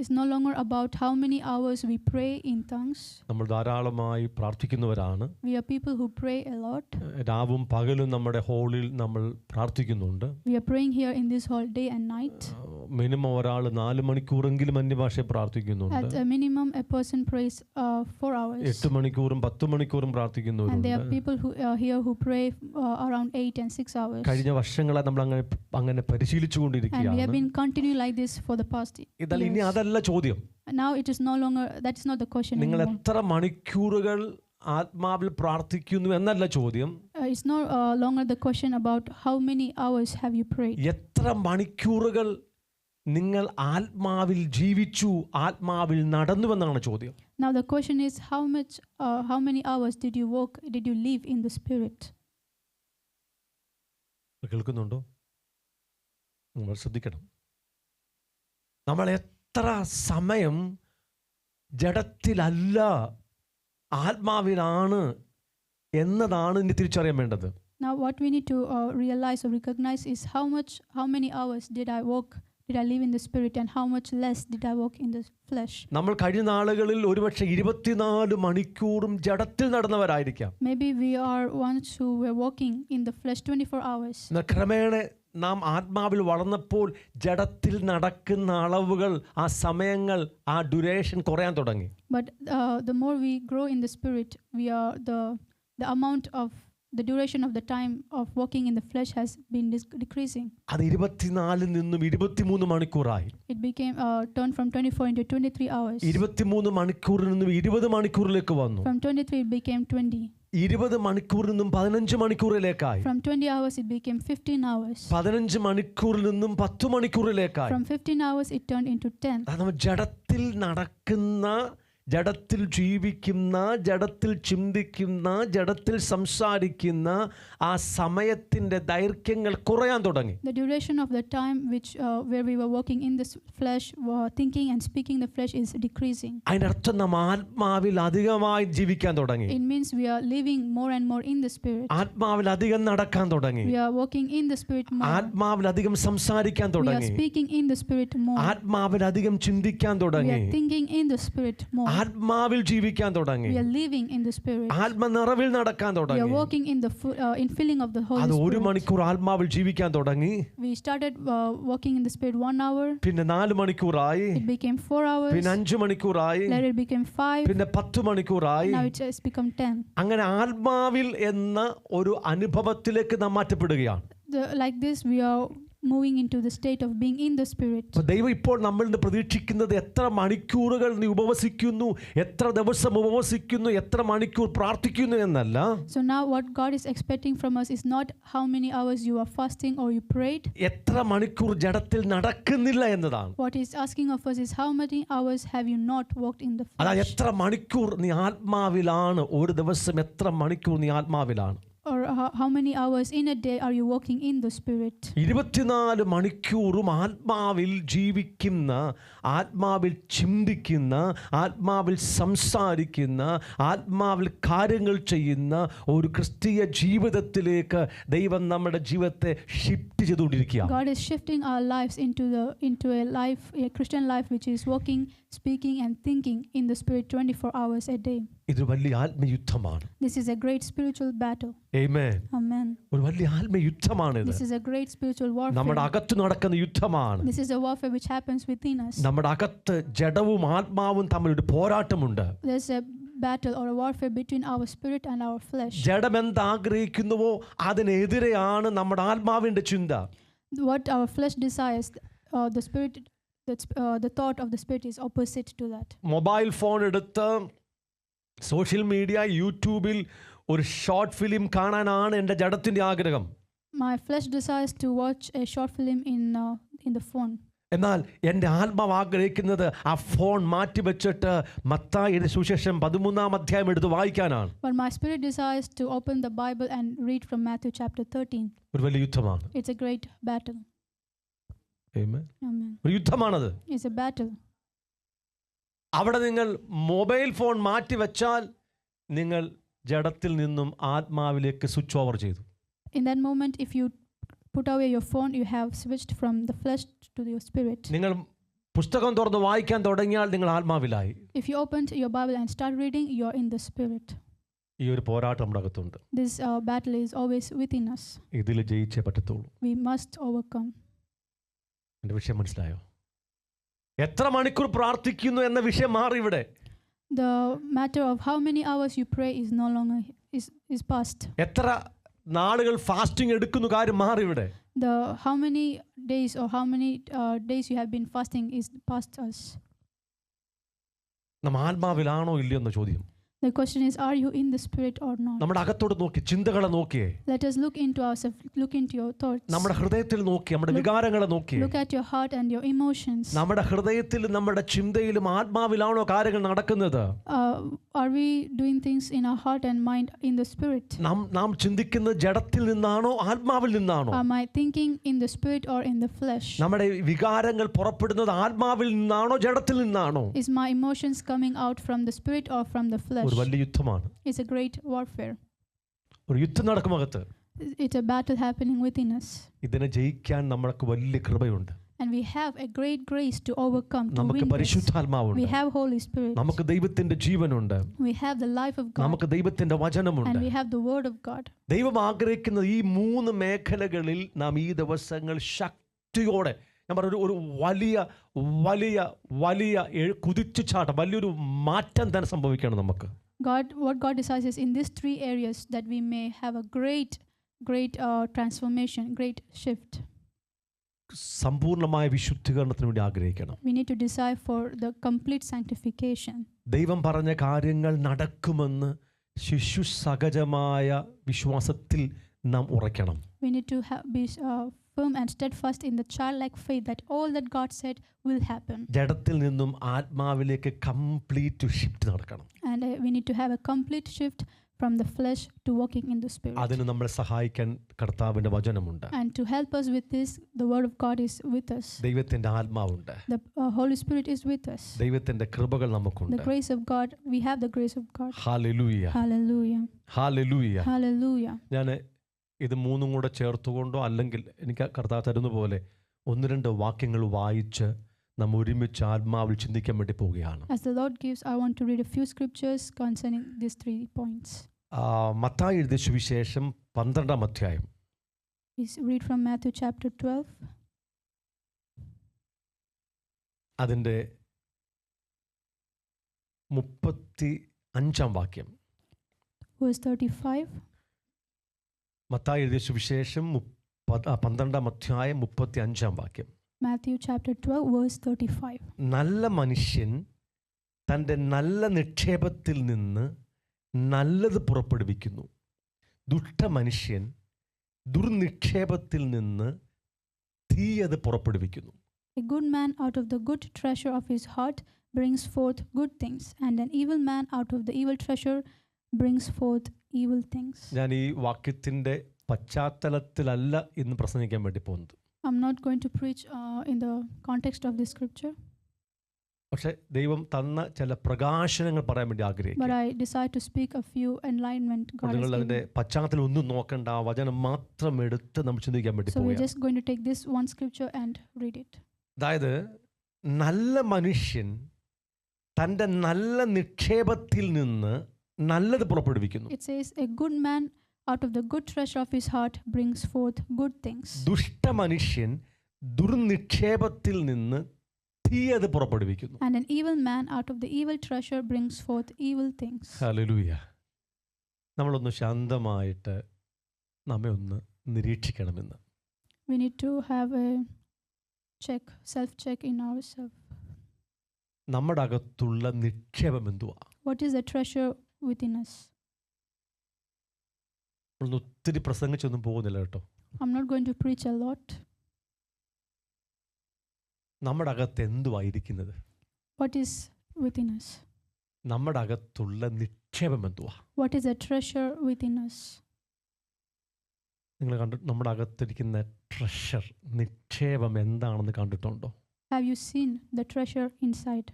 S2: it's no longer about how many hours we pray in tongues.
S1: നമ്മൾ ധാരാളമായി പ്രാർത്ഥിക്കുന്നവരാണ്.
S2: We are people who pray a lot.
S1: രാവും പകലും നമ്മുടെ ഹോളിൽ നമ്മൾ പ്രാർത്ഥിക്കുന്നുണ്ട്.
S2: We are praying here in this hall day and night.
S1: Minimum ഒരാൾ 4 മണിക്കൂറെങ്കിലും അന്യഭാഷയിൽ പ്രാർത്ഥിക്കുന്നുണ്ട്.
S2: At a minimum, a person prays 4 hours.
S1: 8 മണിക്കൂറും 10 മണിക്കൂറും
S2: And there
S1: പ്രാർത്ഥിക്കുന്നവരുണ്ട്.
S2: are people who here who pray around 8 and 6 hours.
S1: കഴിഞ്ഞ വർഷങ്ങളായി നമ്മൾ അങ്ങനെ പരിശീലിച്ചു
S2: And we have
S1: കൊണ്ടിരിക്കുകയാണ്.
S2: been continuing like this for the past
S1: ഇതല്ല, ഇനി
S2: years.
S1: അതല്ല ചോദ്യം.
S2: Now it is no longer, that is not the question
S1: നിങ്ങൾ
S2: anymore.
S1: എത്ര മണിക്കൂറുകൾ ആത്മാവിൽ പ്രാർത്ഥിക്കുന്നു എന്നല്ല ചോദ്യം.
S2: It's no longer the question about how many hours have you prayed.
S1: എത്ര മണിക്കൂറുകൾ നിങ്ങൾ ആത്മാവിൽ ജീവിച്ചു, ആത്മാവിൽ നടന്നുവെന്നാണ് ചോദ്യം.
S2: Now the question is how many hours did you walk, did you live in the spirit?
S1: കേൾക്കുന്നുണ്ടോ? നമ്മൾ ശ്രദ്ധിക്കണം. നമ്മൾ എത്ര സമയം ജഡത്തിലല്ല ആത്മാവിലാണ് എന്നതാണ് ഇനി തിരിച്ചറിയാൻ വേണ്ടത്.
S2: Now what we need to realize or recognize is how many hours did I live in the spirit, and how much less did I walk in the flesh.
S1: നമ്മൾ കഴിഞ്ഞ നാളുകളിൽ ഒരുപക്ഷെ 24 മണിക്കൂറും ജഡത്തിൽ നടന്നവരായിരിക്കാം.
S2: Maybe we are ones who were walking in the flesh 24 hours.
S1: ക്രമേണ നാം ആത്മാവിൽ വളർന്നപ്പോൾ ജഡത്തിൽ നടക്കുന്ന അളവുകൾ, ആ സമയങ്ങൾ, ആ ഡ്യൂറേഷൻ കുറയാൻ തുടങ്ങി.
S2: But the more we grow in the spirit, we are the amount of the duration of the time of walking in the flesh has been decreasing.
S1: അത് 24 നിന്നും 23 മണിക്കൂറായി.
S2: It became turned from 24 into 23 hours.
S1: 23 മണിക്കൂറിൽ നിന്നും 20 മണിക്കൂറിലേക്ക് വന്നു.
S2: From 23 it became 20.
S1: 20 മണിക്കൂറിൽ നിന്നും 15 മണിക്കൂറിലേക്കായി.
S2: From 20 hours it became 15 hours.
S1: 15 മണിക്കൂറിൽ നിന്നും 10 മണിക്കൂറിലേക്കായി.
S2: From 15 hours it turned into 10.
S1: നമ്മൾ ജഡത്തിൽ നടക്കുന്ന, ജഡത്തിൽ ജീവിക്കുന്ന, ജഡത്തിൽ ചിന്തിക്കുന്ന, ജഡത്തിൽ സംസാരിക്കുന്ന ആ സമയത്തിന്റെ ദൈർഘ്യങ്ങൾ കുറയാൻ തുടങ്ങി.
S2: The duration of the time where we were walking in this flesh, thinking and speaking the flesh is decreasing.
S1: അതിന്റെ അർത്ഥം നാം ആത്മാവിൽ അധികമായി ജീവിക്കാൻ തുടങ്ങി.
S2: It means we are living more and more in the spirit.
S1: ആത്മാവിൽ അധികം നടക്കാൻ തുടങ്ങി.
S2: We are walking in the spirit more.
S1: ആത്മാവിൽ അധികം സംസാരിക്കാൻ
S2: We
S1: തുടങ്ങി.
S2: are speaking in the spirit more.
S1: ആത്മാവിൽ അധികം ചിന്തിക്കാൻ
S2: We
S1: തുടങ്ങി.
S2: are thinking in the spirit more.
S1: ആത്മാവിൽ ജീവിക്കാൻ തുടങ്ങി.
S2: We are living in the spirit.
S1: ആത്മനിറവിൽ നടക്കാൻ
S2: We are
S1: തുടങ്ങി.
S2: walking in the in filling of the Holy
S1: അത് 1
S2: Spirit.
S1: മണിക്കൂർ ആത്മാവിൽ ജീവിക്കാൻ തുടങ്ങി.
S2: We started walking in the spirit 1 hour.
S1: പിന്നെ 4 മണിക്കൂറായി.
S2: It became 4 hours.
S1: പിന്നെ 5 മണിക്കൂറായി.
S2: Later it became 5.
S1: പിന്നെ 10 മണിക്കൂറായി.
S2: Now it has become 10.
S1: അങ്ങനെ ആത്മാവിൽ എന്ന ഒരു അനുഭവത്തിലേക്ക് നാം മാറ്റപ്പെടുകയാണ്.
S2: Like this we are moving into the state of being in the spirit.
S1: ദൈവം ഇപ്പോൾ നമ്മളിൽ നിന്ന് പ്രതീക്ഷിക്കുന്നത് എത്ര മണിക്കൂറുകൾ നീ ഉപവസിക്കുന്നു, എത്ര ദിവസം ഉപവസിക്കുന്നു, എത്ര മണിക്കൂർ പ്രാർത്ഥിക്കുന്നു എന്നല്ല.
S2: So now what God is expecting from us is not how many hours you are fasting or you prayed.
S1: എത്ര മണിക്കൂർ ജഡത്തിൽ നടക്കുന്നില്ല എന്നതാണ്.
S2: What He is asking of us is how many hours have you not walked in the
S1: അതായത്
S2: flesh.
S1: എത്ര മണിക്കൂർ നീ ആത്മാവിലാണ്, ഒരു ദിവസം എത്ര മണിക്കൂർ നീ ആത്മാവിലാണ്.
S2: Or how many hours in a day are you walking in the spirit?
S1: 24 മണിക്കൂറും ആത്മാവിൽ ജീവിക്കുന്ന, ആത്മാവിൽ ചിന്തിക്കുന്ന, ആത്മാവിൽ സംസാരിക്കുന്ന, ആത്മാവിൽ കാര്യങ്ങൾ ചെയ്യുന്ന ഒരു ക്രിസ്തീയ ജീവിതത്തിലേക്ക് ദൈവം നമ്മുടെ ജീവിതത്തെ ഷിഫ്റ്റ് ചെയ്തുകൊണ്ടിരിക്കുകയാണ്.
S2: God is shifting our lives into a Christian life which is walking, speaking and thinking in the spirit 24 hours a day.
S1: ഇതൊരു വലിയ ആത്മയുദ്ധമാണ്.
S2: This is a great spiritual battle.
S1: Amen.
S2: Amen.
S1: ഒരു വലിയ ആത്മയുദ്ധമാണ് ഇത്.
S2: This is a great spiritual
S1: നമ്മുടെ
S2: warfare.
S1: അകത്ത് നടക്കുന്ന യുദ്ധമാണ്.
S2: This is a warfare which happens within us.
S1: നമ്മുടെ അകത്ത് ജഡവും ആത്മാവും തമ്മിൽ ഒരു പോരാട്ടമുണ്ട്.
S2: There's a battle or a warfare between our spirit and our flesh.
S1: ജഡം എന്താഗ്രഹിക്കുന്നുവോ അതിനെതിരെയാണ് നമ്മുടെ ആത്മാവിന്റെ ചിന്ത.
S2: What our flesh desires, the spirit, the thought of the spirit is opposite to that.
S1: Mobile phone എടുത്ത് സോഷ്യൽ മീഡിയ, യൂട്യൂബിൽ ഒരു short film കാണാനാണ് എൻ്റെ ജഡത്തിൻ്റെ ആഗ്രഹം.
S2: My flesh desires to watch a short film in the phone.
S1: എന്നാൽ എൻ്റെ ആത്മാവ് ആഗ്രഹിക്കുന്നത് ആ ഫോൺ മാറ്റിവെച്ചിട്ട് മത്തായിയുടെ സുവിശേഷം 13-ാം അധ്യായം എടുത്ത് വായിക്കാനാണ്.
S2: But my spirit desires to open the Bible and read from Matthew chapter 13.
S1: ഒരു വലിയ യുദ്ധമാണ്.
S2: It's a great battle.
S1: Amen.
S2: Amen.
S1: ഒരു യുദ്ധമാണത്.
S2: It's a battle.
S1: അവിടെ നിങ്ങൾ മൊബൈൽ ഫോൺ മാറ്റിവെച്ചാൽ നിങ്ങൾ ജഡത്തിൽ നിന്നും ആത്മാവിലേക്ക് സ്വിച്ച് ഓവർ ചെയ്തു.
S2: In that moment, if you put away your phone, you have switched from the flesh to your spirit.
S1: നിങ്ങൾ പുസ്തകം തുറന്ന് വായിക്കാൻ തുടങ്ങിയാൽ നിങ്ങൾ ആത്മാവിലായി.
S2: If you opened your Bible and start reading, you are in the spirit.
S1: ഈ ഒരു പോരാട്ടം നമ്മുടെ അകത്തുണ്ട്.
S2: This battle is always within us.
S1: ഇതിൽ ജയിച്ചേ പറ്റത്തുള്ളൂ.
S2: We must overcome.
S1: എൻ്റെ വിഷയം മനസ്സിലായോ? എത്ര മണിക്കൂർ പ്രാർത്ഥിക്കുന്നു എന്ന വിഷയം മാറി ഇവിടെ.
S2: The matter of how many hours you pray is no longer is past.
S1: എത്ര നാളുകൾ ഫാസ്റ്റിംഗ് എടുക്കുന്നു കാര്യം മാറി ഇവിടെ.
S2: The how many days or how many days you have been fasting is past us.
S1: നമ്മ ആത്മാവിലാണോ ഇല്ലയോ എന്ന ചോദ്യം.
S2: The question is, are you in the Spirit or not?
S1: നമ്മുടെ അകത്തോട് നോക്കി, ചിന്തകളെ നോക്കിയേ,
S2: Let us look into ourselves, look into your thoughts.
S1: നമ്മുടെ ഹൃദയത്തിൽ നോക്കി, നമ്മുടെ വികാരങ്ങളെ നോക്കിയേ.
S2: Look at your heart and your emotions.
S1: നമ്മുടെ ഹൃദയത്തിലും നമ്മുടെ ചിന്തയിലും ആത്മാവിലാണോ കാര്യങ്ങൾ നടക്കുന്നത്?
S2: Are we doing things in our heart and mind in the Spirit?
S1: നാം ചിന്തിക്കുന്നത് ജഡത്തിൽ നിന്നാണോ ആത്മാവിൽ നിന്നാണോ?
S2: Am I thinking in the Spirit or in the flesh?
S1: നമ്മുടെ വികാരങ്ങൾ പുറപ്പെടുന്നത് ആത്മാവിൽ നിന്നാണോ ജഡത്തിൽ നിന്നാണോ?
S2: Is my emotions coming out from the Spirit or from the flesh?
S1: ഒരു വലിയ യുദ്ധമാണ്.
S2: It's a great warfare.
S1: ഒരു യുദ്ധം നടക്കുമകത്ത്.
S2: It's a battle happening within us.
S1: ഇതിനെ ജയിക്കാൻ നമ്മൾക്ക് വലിയ കൃപയുണ്ട്.
S2: And we have a great grace to overcome, to
S1: നമുക്ക്
S2: win this.
S1: പരിശുദ്ധാത്മാവുണ്ട്.
S2: We have Holy Spirit.
S1: നമുക്ക് ദൈവത്തിന്റെ ജീവനുണ്ട്.
S2: We have the life of God.
S1: നമുക്ക് ദൈവത്തിന്റെ വചനമുണ്ട്.
S2: And we have the word of God.
S1: ദൈവം ആഗ്രഹിക്കുന്ന ഈ 3 മേഖലകളിൽ നാം ഈ ദിവസങ്ങൾ ശക്തിയോടെ, ഞാൻ പറഞ്ഞു, ഒരു വലിയ വലിയ വലിയ കുതിച്ചുചാട്ടം, വലിയൊരു മാറ്റം തന്നെ സംഭവിക്കണം നമുക്ക്.
S2: What God desires is in these 3 areas that we may have a great transformation, great shift.
S1: സമ്പൂർണ്ണമായ വിശുദ്ധീകരണത്തിന് വേണ്ടി ആഗ്രഹിക്കണം.
S2: We need to desire for the complete sanctification.
S1: ദൈവം പറഞ്ഞ കാര്യങ്ങൾ നടക്കുമെന്ന് ശിശു സഹജമായ വിശ്വാസത്തിൽ നാം ഉറയ്ക്കണം.
S2: We need to be firm and steadfast in the childlike faith that all that God said will happen.
S1: ജഡത്തിൽ നിന്നും ആത്മാവിലേക്ക് കംപ്ലീറ്റ് ഷിഫ്റ്റ് നടക്കണം.
S2: And we need to have a complete shift from the flesh to walking in the Spirit.
S1: അതിന് നമ്മളെ സഹായിക്കാൻ കർത്താവിന്റെ വചനമുണ്ട്.
S2: And to help us with this, the word of God is with us.
S1: ദൈവത്തിന്റെ ആത്മാവുണ്ട്.
S2: The Holy Spirit is with us.
S1: ദൈവത്തിന്റെ കൃപകൾ നമുക്കുണ്ട്.
S2: The grace of God, we have the grace of God.
S1: Hallelujah,
S2: Hallelujah,
S1: hallelujah.
S2: hallelujah.
S1: ഞാൻ ഇത് 3 കൂടെ ചേർത്തുകൊണ്ടോ അല്ലെങ്കിൽ എനിക്ക് കർത്താവ് തരുന്ന പോലെ 1-2 വാക്യങ്ങൾ വായിച്ച് നാം ഒരുമിച്ച് ആത്മാവിൽ ചിന്തിക്കാൻ വേണ്ടി പോവുകയാണ്.
S2: As the Lord gives, I want to read a few scriptures concerning these 3 points.
S1: Mathai എഴുതിയ സുവിശേഷം 12-ാം അധ്യായം.
S2: We read from Matthew chapter 12.
S1: അതിൻ്റെ 35-ാം വാക്യം.
S2: Verse 35.
S1: മത്തായി എഴുതിയ സുവിശേഷം 12-ാം അധ്യായം 35-ാം വാക്യം.
S2: Matthew chapter 12 verse 35.
S1: നല്ല മനുഷ്യൻ തൻ്റെ നല്ല നിക്ഷേപത്തിൽ നിന്ന് നല്ലത് പുറപ്പെടുവിക്കുന്നു. ദുഷ്ടമനുഷ്യൻ ദുർനിക്ഷേപത്തിൽ നിന്ന് തീയത് പുറപ്പെടുവിക്കുന്നു.
S2: A good man out of the good treasure of his heart brings forth good things, and an evil man out of the evil treasure brings forth evil things.
S1: ഞാൻ ഈ വാക്യത്തിൻ്റെ പശ്ചാത്തലത്തിലല്ല ഇന്ന് പ്രസംഗിക്കാൻ വേണ്ടി പോകുന്നത്.
S2: I'm not going to preach in the context of this scripture.
S1: പക്ഷേ ദൈവം തന്ന ചില പ്രകാശനങ്ങൾ പറയാൻ വേണ്ടി ആഗ്രഹിക്കുന്നു.
S2: But I decide to speak a few enlightenment God has
S1: നിങ്ങൾ അതിൻ്റെ
S2: given.
S1: പശ്ചാത്തലം ഒന്നും നോക്കണ്ട, ആ വചനം മാത്രം എടുത്ത് നമ്മൾ ചിന്തിക്കാൻ വേണ്ടി
S2: So we're
S1: പോവുകയാണ്.
S2: just going to take this one scripture and read it.
S1: അതായത് നല്ല മനുഷ്യൻ തൻ്റെ നല്ല നിക്ഷേപത്തിൽ നിന്ന് നല്ലത് പുറപ്പെടുവിക്കുന്നു.
S2: It says, a good man out of the good treasure of his heart brings forth good things.
S1: ദുഷ്ടമനുഷ്യൻ ദുർനിക്ഷേപത്തിൽ നിന്ന് തീയത് പുറപ്പെടുവിക്കുന്നു.
S2: And an evil man out of the evil treasure brings forth evil things.
S1: Hallelujah. നമ്മളൊന്ന് ശാന്തമായിട്ട് നമ്മെ ഒന്ന് നിരീക്ഷിക്കണമെന്ന്.
S2: We need to have a self-check in ourselves.
S1: നമ്മുടെ അകത്തുള്ള നിക്ഷേപം എന്തുവാ?
S2: What is the treasure within us?
S1: നമ്മളൊന്ന് ഒത്തിരി പ്രസംഗിച്ചൊന്നും പോകുന്നില്ല കേട്ടോ.
S2: I'm not going to preach a lot.
S1: നമ്മുടെ അകത്ത് എന്തുവായിരിക്കുന്നത്?
S2: What is within us?
S1: നമ്മുടെ അകത്തുള്ള നിക്ഷേപം എന്തുവാ?
S2: What is the treasure within us?
S1: നിങ്ങൾ നമ്മുടെ അകത്തിരിക്കുന്ന ട്രഷർ, നിക്ഷേപം എന്താണെന്ന് കണ്ടിട്ടുണ്ടോ?
S2: Have you seen the treasure inside?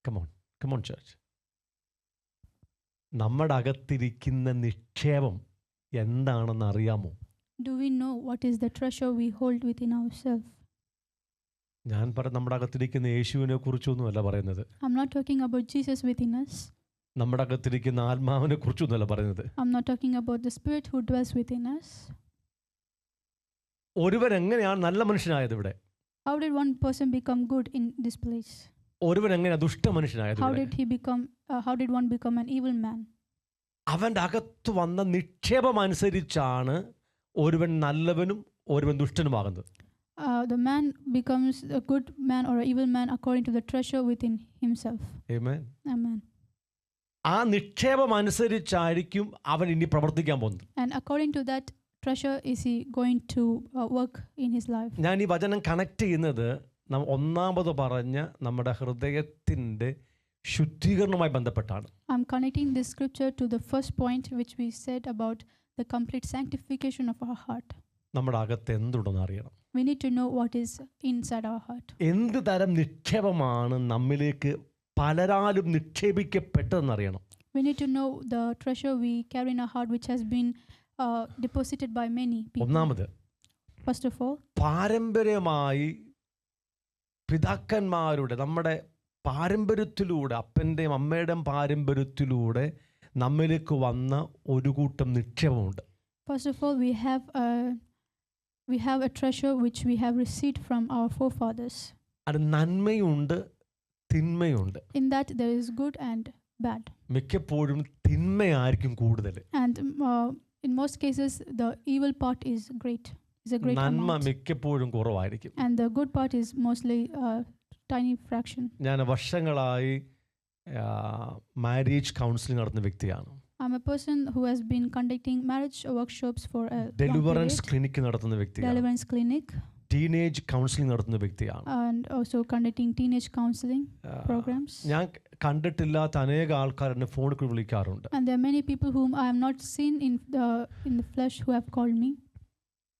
S1: Come on church. നമ്മുടെ അകത്തിരിക്കുന്ന നിക്ഷേപം എന്താണെന്ന് അറിയാമോ?
S2: Do we know what is the treasure we hold within ourselves?
S1: ഞാൻ നമ്മുടെ അകത്തിരിക്കുന്ന യേശുവിനെ കുറിച്ചൊന്നുമല്ല പറയുന്നത്.
S2: I'm not talking about Jesus within us.
S1: നമ്മുടെ അകത്തിരിക്കുന്ന ആത്മാവിനെ കുറിച്ചൊന്നുമല്ല പറയുന്നത്.
S2: I'm not talking about the Spirit who dwells within us.
S1: ഒരുവൻ എങ്ങനെയാണ് നല്ല മനുഷ്യനായത് ഇവിടെ?
S2: How did one person become good in this place?
S1: ഒരുവൻ എങ്ങനെയാണ് ദുഷ്ട മനുഷ്യനായത് ഇവിടെ?
S2: How did one become an evil man?
S1: അവൻ്റെ അകത്ത് വന്ന നിക്ഷേപം അനുസരിച്ചാണ് ഒരുവൻ നല്ലവനും ഒരുവൻ ദുഷ്ടനുമാകുന്നത്.
S2: The man becomes a good man or an evil man according to the treasure within himself.
S1: Amen.
S2: Amen.
S1: ആ നിക്ഷേപം അനുസരിച്ചായിരിക്കും അവൻ ഇനി പ്രവർത്തിക്കാൻ പോകുന്നത്.
S2: And according to that treasure is he going to work in his life.
S1: ഞാൻ ഈ വചനം കണക്ട് ചെയ്യുന്നത് ഒന്നാമത് പറഞ്ഞ നമ്മുടെ ഹൃദയത്തിൻ്റെ ശുദ്ധീകരണവുമായി ബന്ധപ്പെട്ടാണ്.
S2: I'm connecting this scripture to the first point which we said about the complete sanctification of our heart.
S1: നമ്മുടെ അകത്ത് എന്തുണ്ടെന്ന് അറിയണം.
S2: We need to know what is inside our heart.
S1: എന്ത് തരം നിക്ഷേപമാണ് നമ്മിലേക്ക് പലരാലും നിക്ഷേപിക്കപ്പെട്ടതെന്നറിയണം.
S2: We need to know the treasure we carry in our heart which has been deposited by many people.
S1: ഒന്നാമത്,
S2: First of all,
S1: പാരമ്പര്യമായി പിതാക്കന്മാരുടെ നമ്മുടെ പാരമ്പര്യത്തിലൂടെ അപ്പൻ്റെയും അമ്മയുടെയും പാരമ്പര്യത്തിലൂടെ നമ്മിലേക്ക് വന്ന ഒരു കൂട്ടം നിക്ഷേപമുണ്ട്.
S2: first of all, we have a treasure which we have received from our forefathers.
S1: അത് നന്മയുണ്ട്, തിന്മയുണ്ട്.
S2: In that there is good and bad.
S1: മിക്കപ്പോഴും തിന്മയായിരിക്കും കൂടുതൽ.
S2: And in most cases, the evil part is great. Is a great
S1: നന്മ
S2: amount.
S1: മിക്കപ്പോഴും കുറവായിരിക്കും.
S2: And the good part is mostly a tiny fraction.
S1: ഞാൻ വർഷങ്ങളായി marriage counselling നടത്തുന്ന വ്യക്തിയാണ്.
S2: I'm a person who has been conducting marriage workshops for a long
S1: deliverance
S2: period.
S1: Clinic നടത്തുന്ന വ്യക്തിയാണ്.
S2: Deliverance clinic,
S1: teenage counselling നടത്തുന്ന വ്യക്തിയാണ്.
S2: and also conducting teenage counseling programs.
S1: ഞാൻ കണ്ടിട്ടില്ലാത്ത അനേക ആൾക്കാർ എന്നെ ഫോണിൽ കൂടി വിളിക്കാറുണ്ട്.
S2: And there are many people whom I have not seen in the flesh who have called me.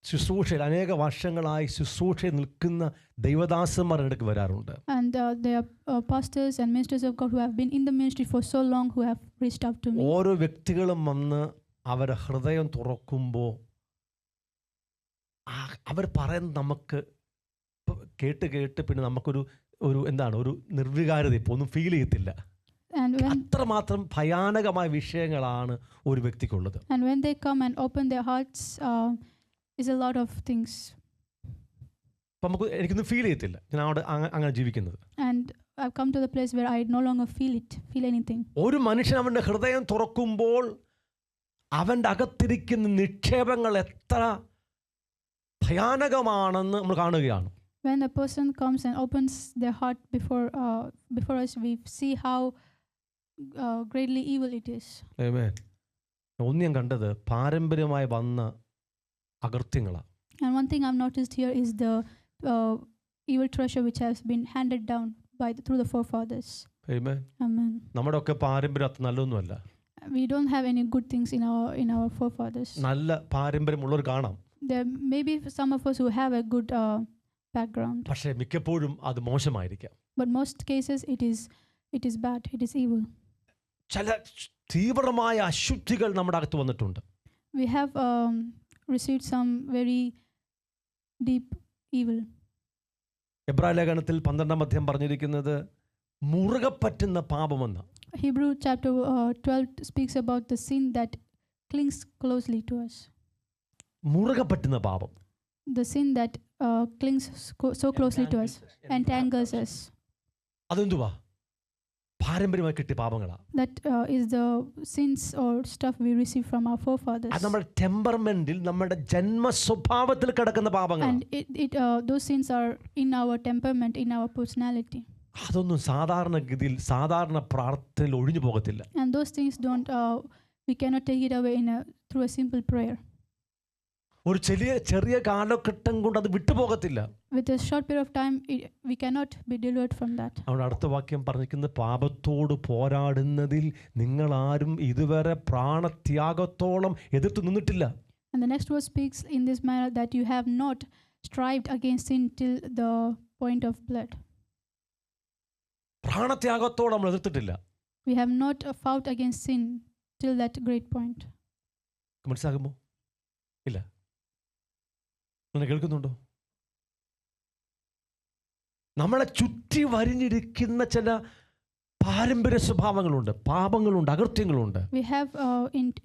S1: ശുശ്രൂഷയിൽ അനേക വർഷങ്ങളായി ശുശ്രൂഷയിൽ നിൽക്കുന്ന ദൈവദാസന്മാർ ഇടയ്ക്ക് വരാറുണ്ട്.
S2: And there are pastors and ministers of God who have been in the ministry for so long who have reached out to me.
S1: ഓരോ വ്യക്തികളും വന്ന് അവരുടെ ഹൃദയം തുറക്കുമ്പോൾ അവർ പറയുന്നത് നമുക്ക് കേട്ട് കേട്ട് പിന്നെ നമുക്കൊരു എന്താണ് ഒരു നിർവികാരത ഇപ്പോൾ ഒന്നും ഫീൽ ചെയ്യത്തില്ല. അത്രമാത്രം ഭയാനകമായ വിഷയങ്ങളാണ് ഒരു വ്യക്തിക്കുള്ളത്.
S2: And when they come and open their hearts, is a lot of things.
S1: നമുക്ക് എനിക്കൊന്നും ഫീൽ ചെയ്യത്തില്ല, ഞാൻ അവിടെ അങ്ങനെ ജീവിക്കുന്നത്.
S2: And I've come to the place where I no longer feel anything.
S1: ഒരു മനുഷ്യൻ അവൻ്റെ ഹൃദയം തുറക്കുമ്പോൾ അവൻ്റെ അകത്തിരിക്കുന്ന നിക്ഷേപങ്ങൾ എത്ര ഭയാനകമാണെന്ന് നമ്മൾ കാണുകയാണ്.
S2: When a person comes and opens their heart before us, we see how greatly evil it is.
S1: Amen. ഒന്ന് ഞാൻ കണ്ടത് പാരമ്പര്യമായി വന്ന അകൃത്യങ്ങളാണ്.
S2: And one thing I've noticed here is the evil treasure which has been handed down through the forefathers.
S1: Amen.
S2: Amen.
S1: നമ്മുടെ ഒക്കെ പാരമ്പര്യം അത്ര നല്ലൊന്നുമല്ല.
S2: We don't have any good things in our forefathers.
S1: നല്ല പാരമ്പര്യമുള്ളവർ കാണാം.
S2: There may be some of us who have a good background.
S1: പക്ഷേ മിക്കപ്പോഴും അത് മോശമായിരിക്കാം.
S2: But most cases it is bad, it is evil.
S1: ചില തീവ്രമായ അശുദ്ധികൾ നമ്മുടെ അകത്ത് വന്നിട്ടുണ്ട്.
S2: We have received some very deep evil.
S1: എബ്രായ ലേഖനത്തിൽ 12-ാം അധ്യായം പറഞ്ഞിരിക്കുന്നത് മുറുകെ പറ്റുന്ന പാപമെന്ന്.
S2: Hebrew chapter 12 speaks about the sin that clings closely to us.
S1: മുറുകെ പറ്റുന്ന പാപം.
S2: The sin that clings so closely to us, entangles us.
S1: അതെന്തുവാ? പാരമ്പര്യമായി കിട്ടിയ പാപങ്ങളാണ്.
S2: That is the sins or stuff we receive from our forefathers.
S1: അത് നമ്മുടെ ടെമ്പർമെന്റിൽ നമ്മുടെ ജന്മ സ്വഭാവത്തിൽ കിടക്കുന്ന പാപങ്ങളാണ്.
S2: And those sins are in our temperament, in our personality.
S1: അതൊന്നും സാധാരണഗതിയിൽ സാധാരണ പ്രാർത്ഥനയിൽ ഒഴിഞ്ഞു പോകത്തില്ല.
S2: And those things we cannot take it away through a simple prayer.
S1: ഒരു ചെറിയ കാലഘട്ടം കൊണ്ട് അത് വിട്ടുപോകത്തില്ല.
S2: With a short period of time we cannot be delivered from that.
S1: അവിടെ അടുത്ത വാക്യം പറഞ്ഞിരിക്കുന്നത് പാപത്തോട് പോരാടുന്നതിൽ നിങ്ങൾ ആരും ഇതുവരെ പ്രാണത്യാഗത്തോളം എതിർത്ത് നിന്നിട്ടില്ല.
S2: And the next verse speaks in this manner that you have not strived against sin till the point of blood.
S1: പ്രാണത്യാഗത്തോടെ നമ്മൾ എതിർത്തിട്ടില്ല.
S2: We have not fought against sin till that great point.
S1: മനസ്സിലാകുമോ? ഇല്ല. നിങ്ങൾ കേൾക്കുന്നുണ്ടോ? നമ്മളെ ചുറ്റി വരിഞ്ഞിരിക്കുന്ന ചില പാരമ്പര്യ സ്വഭാവങ്ങളുണ്ട്, പാപങ്ങളുണ്ട്, അകൃത്യങ്ങളുണ്ട്.
S2: We have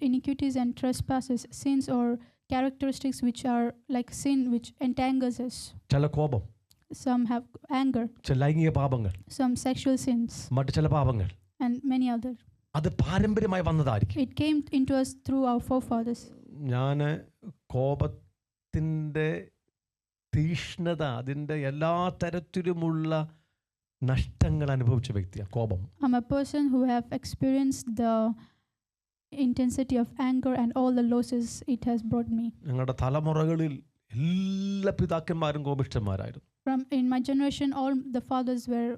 S2: iniquities and trespasses, sins or characteristics which are like sin which entangles us.
S1: ചില കോപം,
S2: Some have anger,
S1: ചില ലൈംഗിക പാപങ്ങൾ,
S2: some sexual sins,
S1: മറ്റു ചില പാപങ്ങൾ.
S2: and many other.
S1: അത് പാരമ്പര്യമായി വന്നതായിരിക്കും.
S2: It came into us through our forefathers.
S1: ഞാൻ കോപത്തിൻ്റെ തീഷ്ണത, അതിൻ്റെ എല്ലാ തരത്തിലുമുള്ള നഷ്ടങ്ങൾ അനുഭവിച്ച വ്യക്തിയാണ്. കോപം.
S2: I'm a person who have experienced the intensity of anger and all the losses it has brought me.
S1: ഞങ്ങളുടെ തലമുറകളിൽ എല്ലാ പിതാക്കന്മാരും കോപിഷ്ഠന്മാരായിരുന്നു.
S2: From in my generation, all the fathers were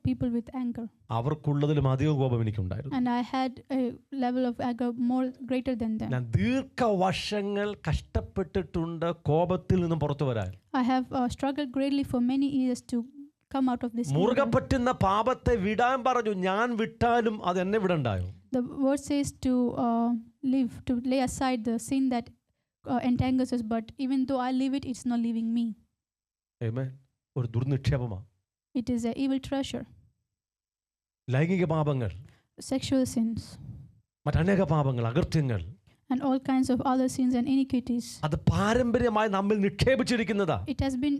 S2: people with anger.
S1: അവർക്കുള്ളതിലും അധികം കോപം എനിക്കുണ്ടായിരുന്നു.
S2: And I had a level of anger more greater than them.
S1: ഞാൻ ദീർഘവർഷങ്ങൾ കഷ്ടപ്പെട്ടിട്ടുണ്ട് കോപത്തിൽ നിന്നും പുറത്തു വരാൻ.
S2: I have struggled greatly for many years to come out of this.
S1: മുറുകെ പറ്റുന്ന പാപത്തെ വിടാൻ പറഞ്ഞു. ഞാൻ വിട്ടാലും അത് എന്നെ വിടണ്ടായോ?
S2: The word says to leave, to lay aside the sin that entangles us, but even though I leave it, it's not leaving me.
S1: Amen. ഒരു ദുർനിക്ഷേപമാണ്.
S2: It is an evil treasure.
S1: ലൈംഗിക പാപങ്ങൾ,
S2: Sexual sins,
S1: മറ്റനേക പാപങ്ങൾ, അകൃത്യങ്ങൾ,
S2: and all kinds of other sins and iniquities.
S1: അത് പാരമ്പര്യമായി നമ്മിൽ നിക്ഷേപിച്ചിരിക്കുന്നതാ.
S2: It has been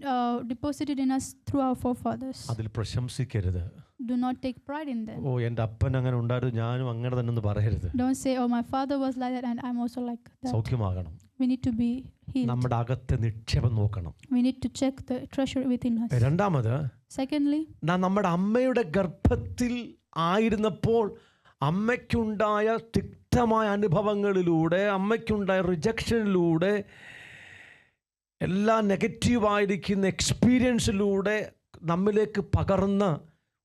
S2: deposited in us through our forefathers.
S1: അതിൽ പ്രശംസിക്കരുത്.
S2: Do not take pride in them.
S1: ഓ എൻ്റെ അപ്പൻ അങ്ങനെ ഉണ്ടായിരുന്നു, ഞാനും അങ്ങനെ തന്നെ എന്ന് പറയരുത്.
S2: Don't say, oh, my father was like that and I'm also like that.
S1: സൗഖ്യമാകണം.
S2: We need to be healed.
S1: നമ്മുടെ അകത്തെ നിക്ഷേപം നോക്കണം.
S2: We need to check the treasure within us.
S1: രണ്ടാമത്,
S2: Secondly,
S1: നമ്മുടെ അമ്മയുടെ ഗർഭത്തിൽ ആയിരുന്നപ്പോൾ അമ്മയ്ക്കുണ്ടായ തിക്തമായ അനുഭവങ്ങളിലൂടെ, അമ്മയ്ക്കുണ്ടായ റിജക്ഷനിലൂടെ, എല്ലാ നെഗറ്റീവായിരിക്കുന്ന എക്സ്പീരിയൻസിലൂടെ നമ്മിലേക്ക് പകർന്ന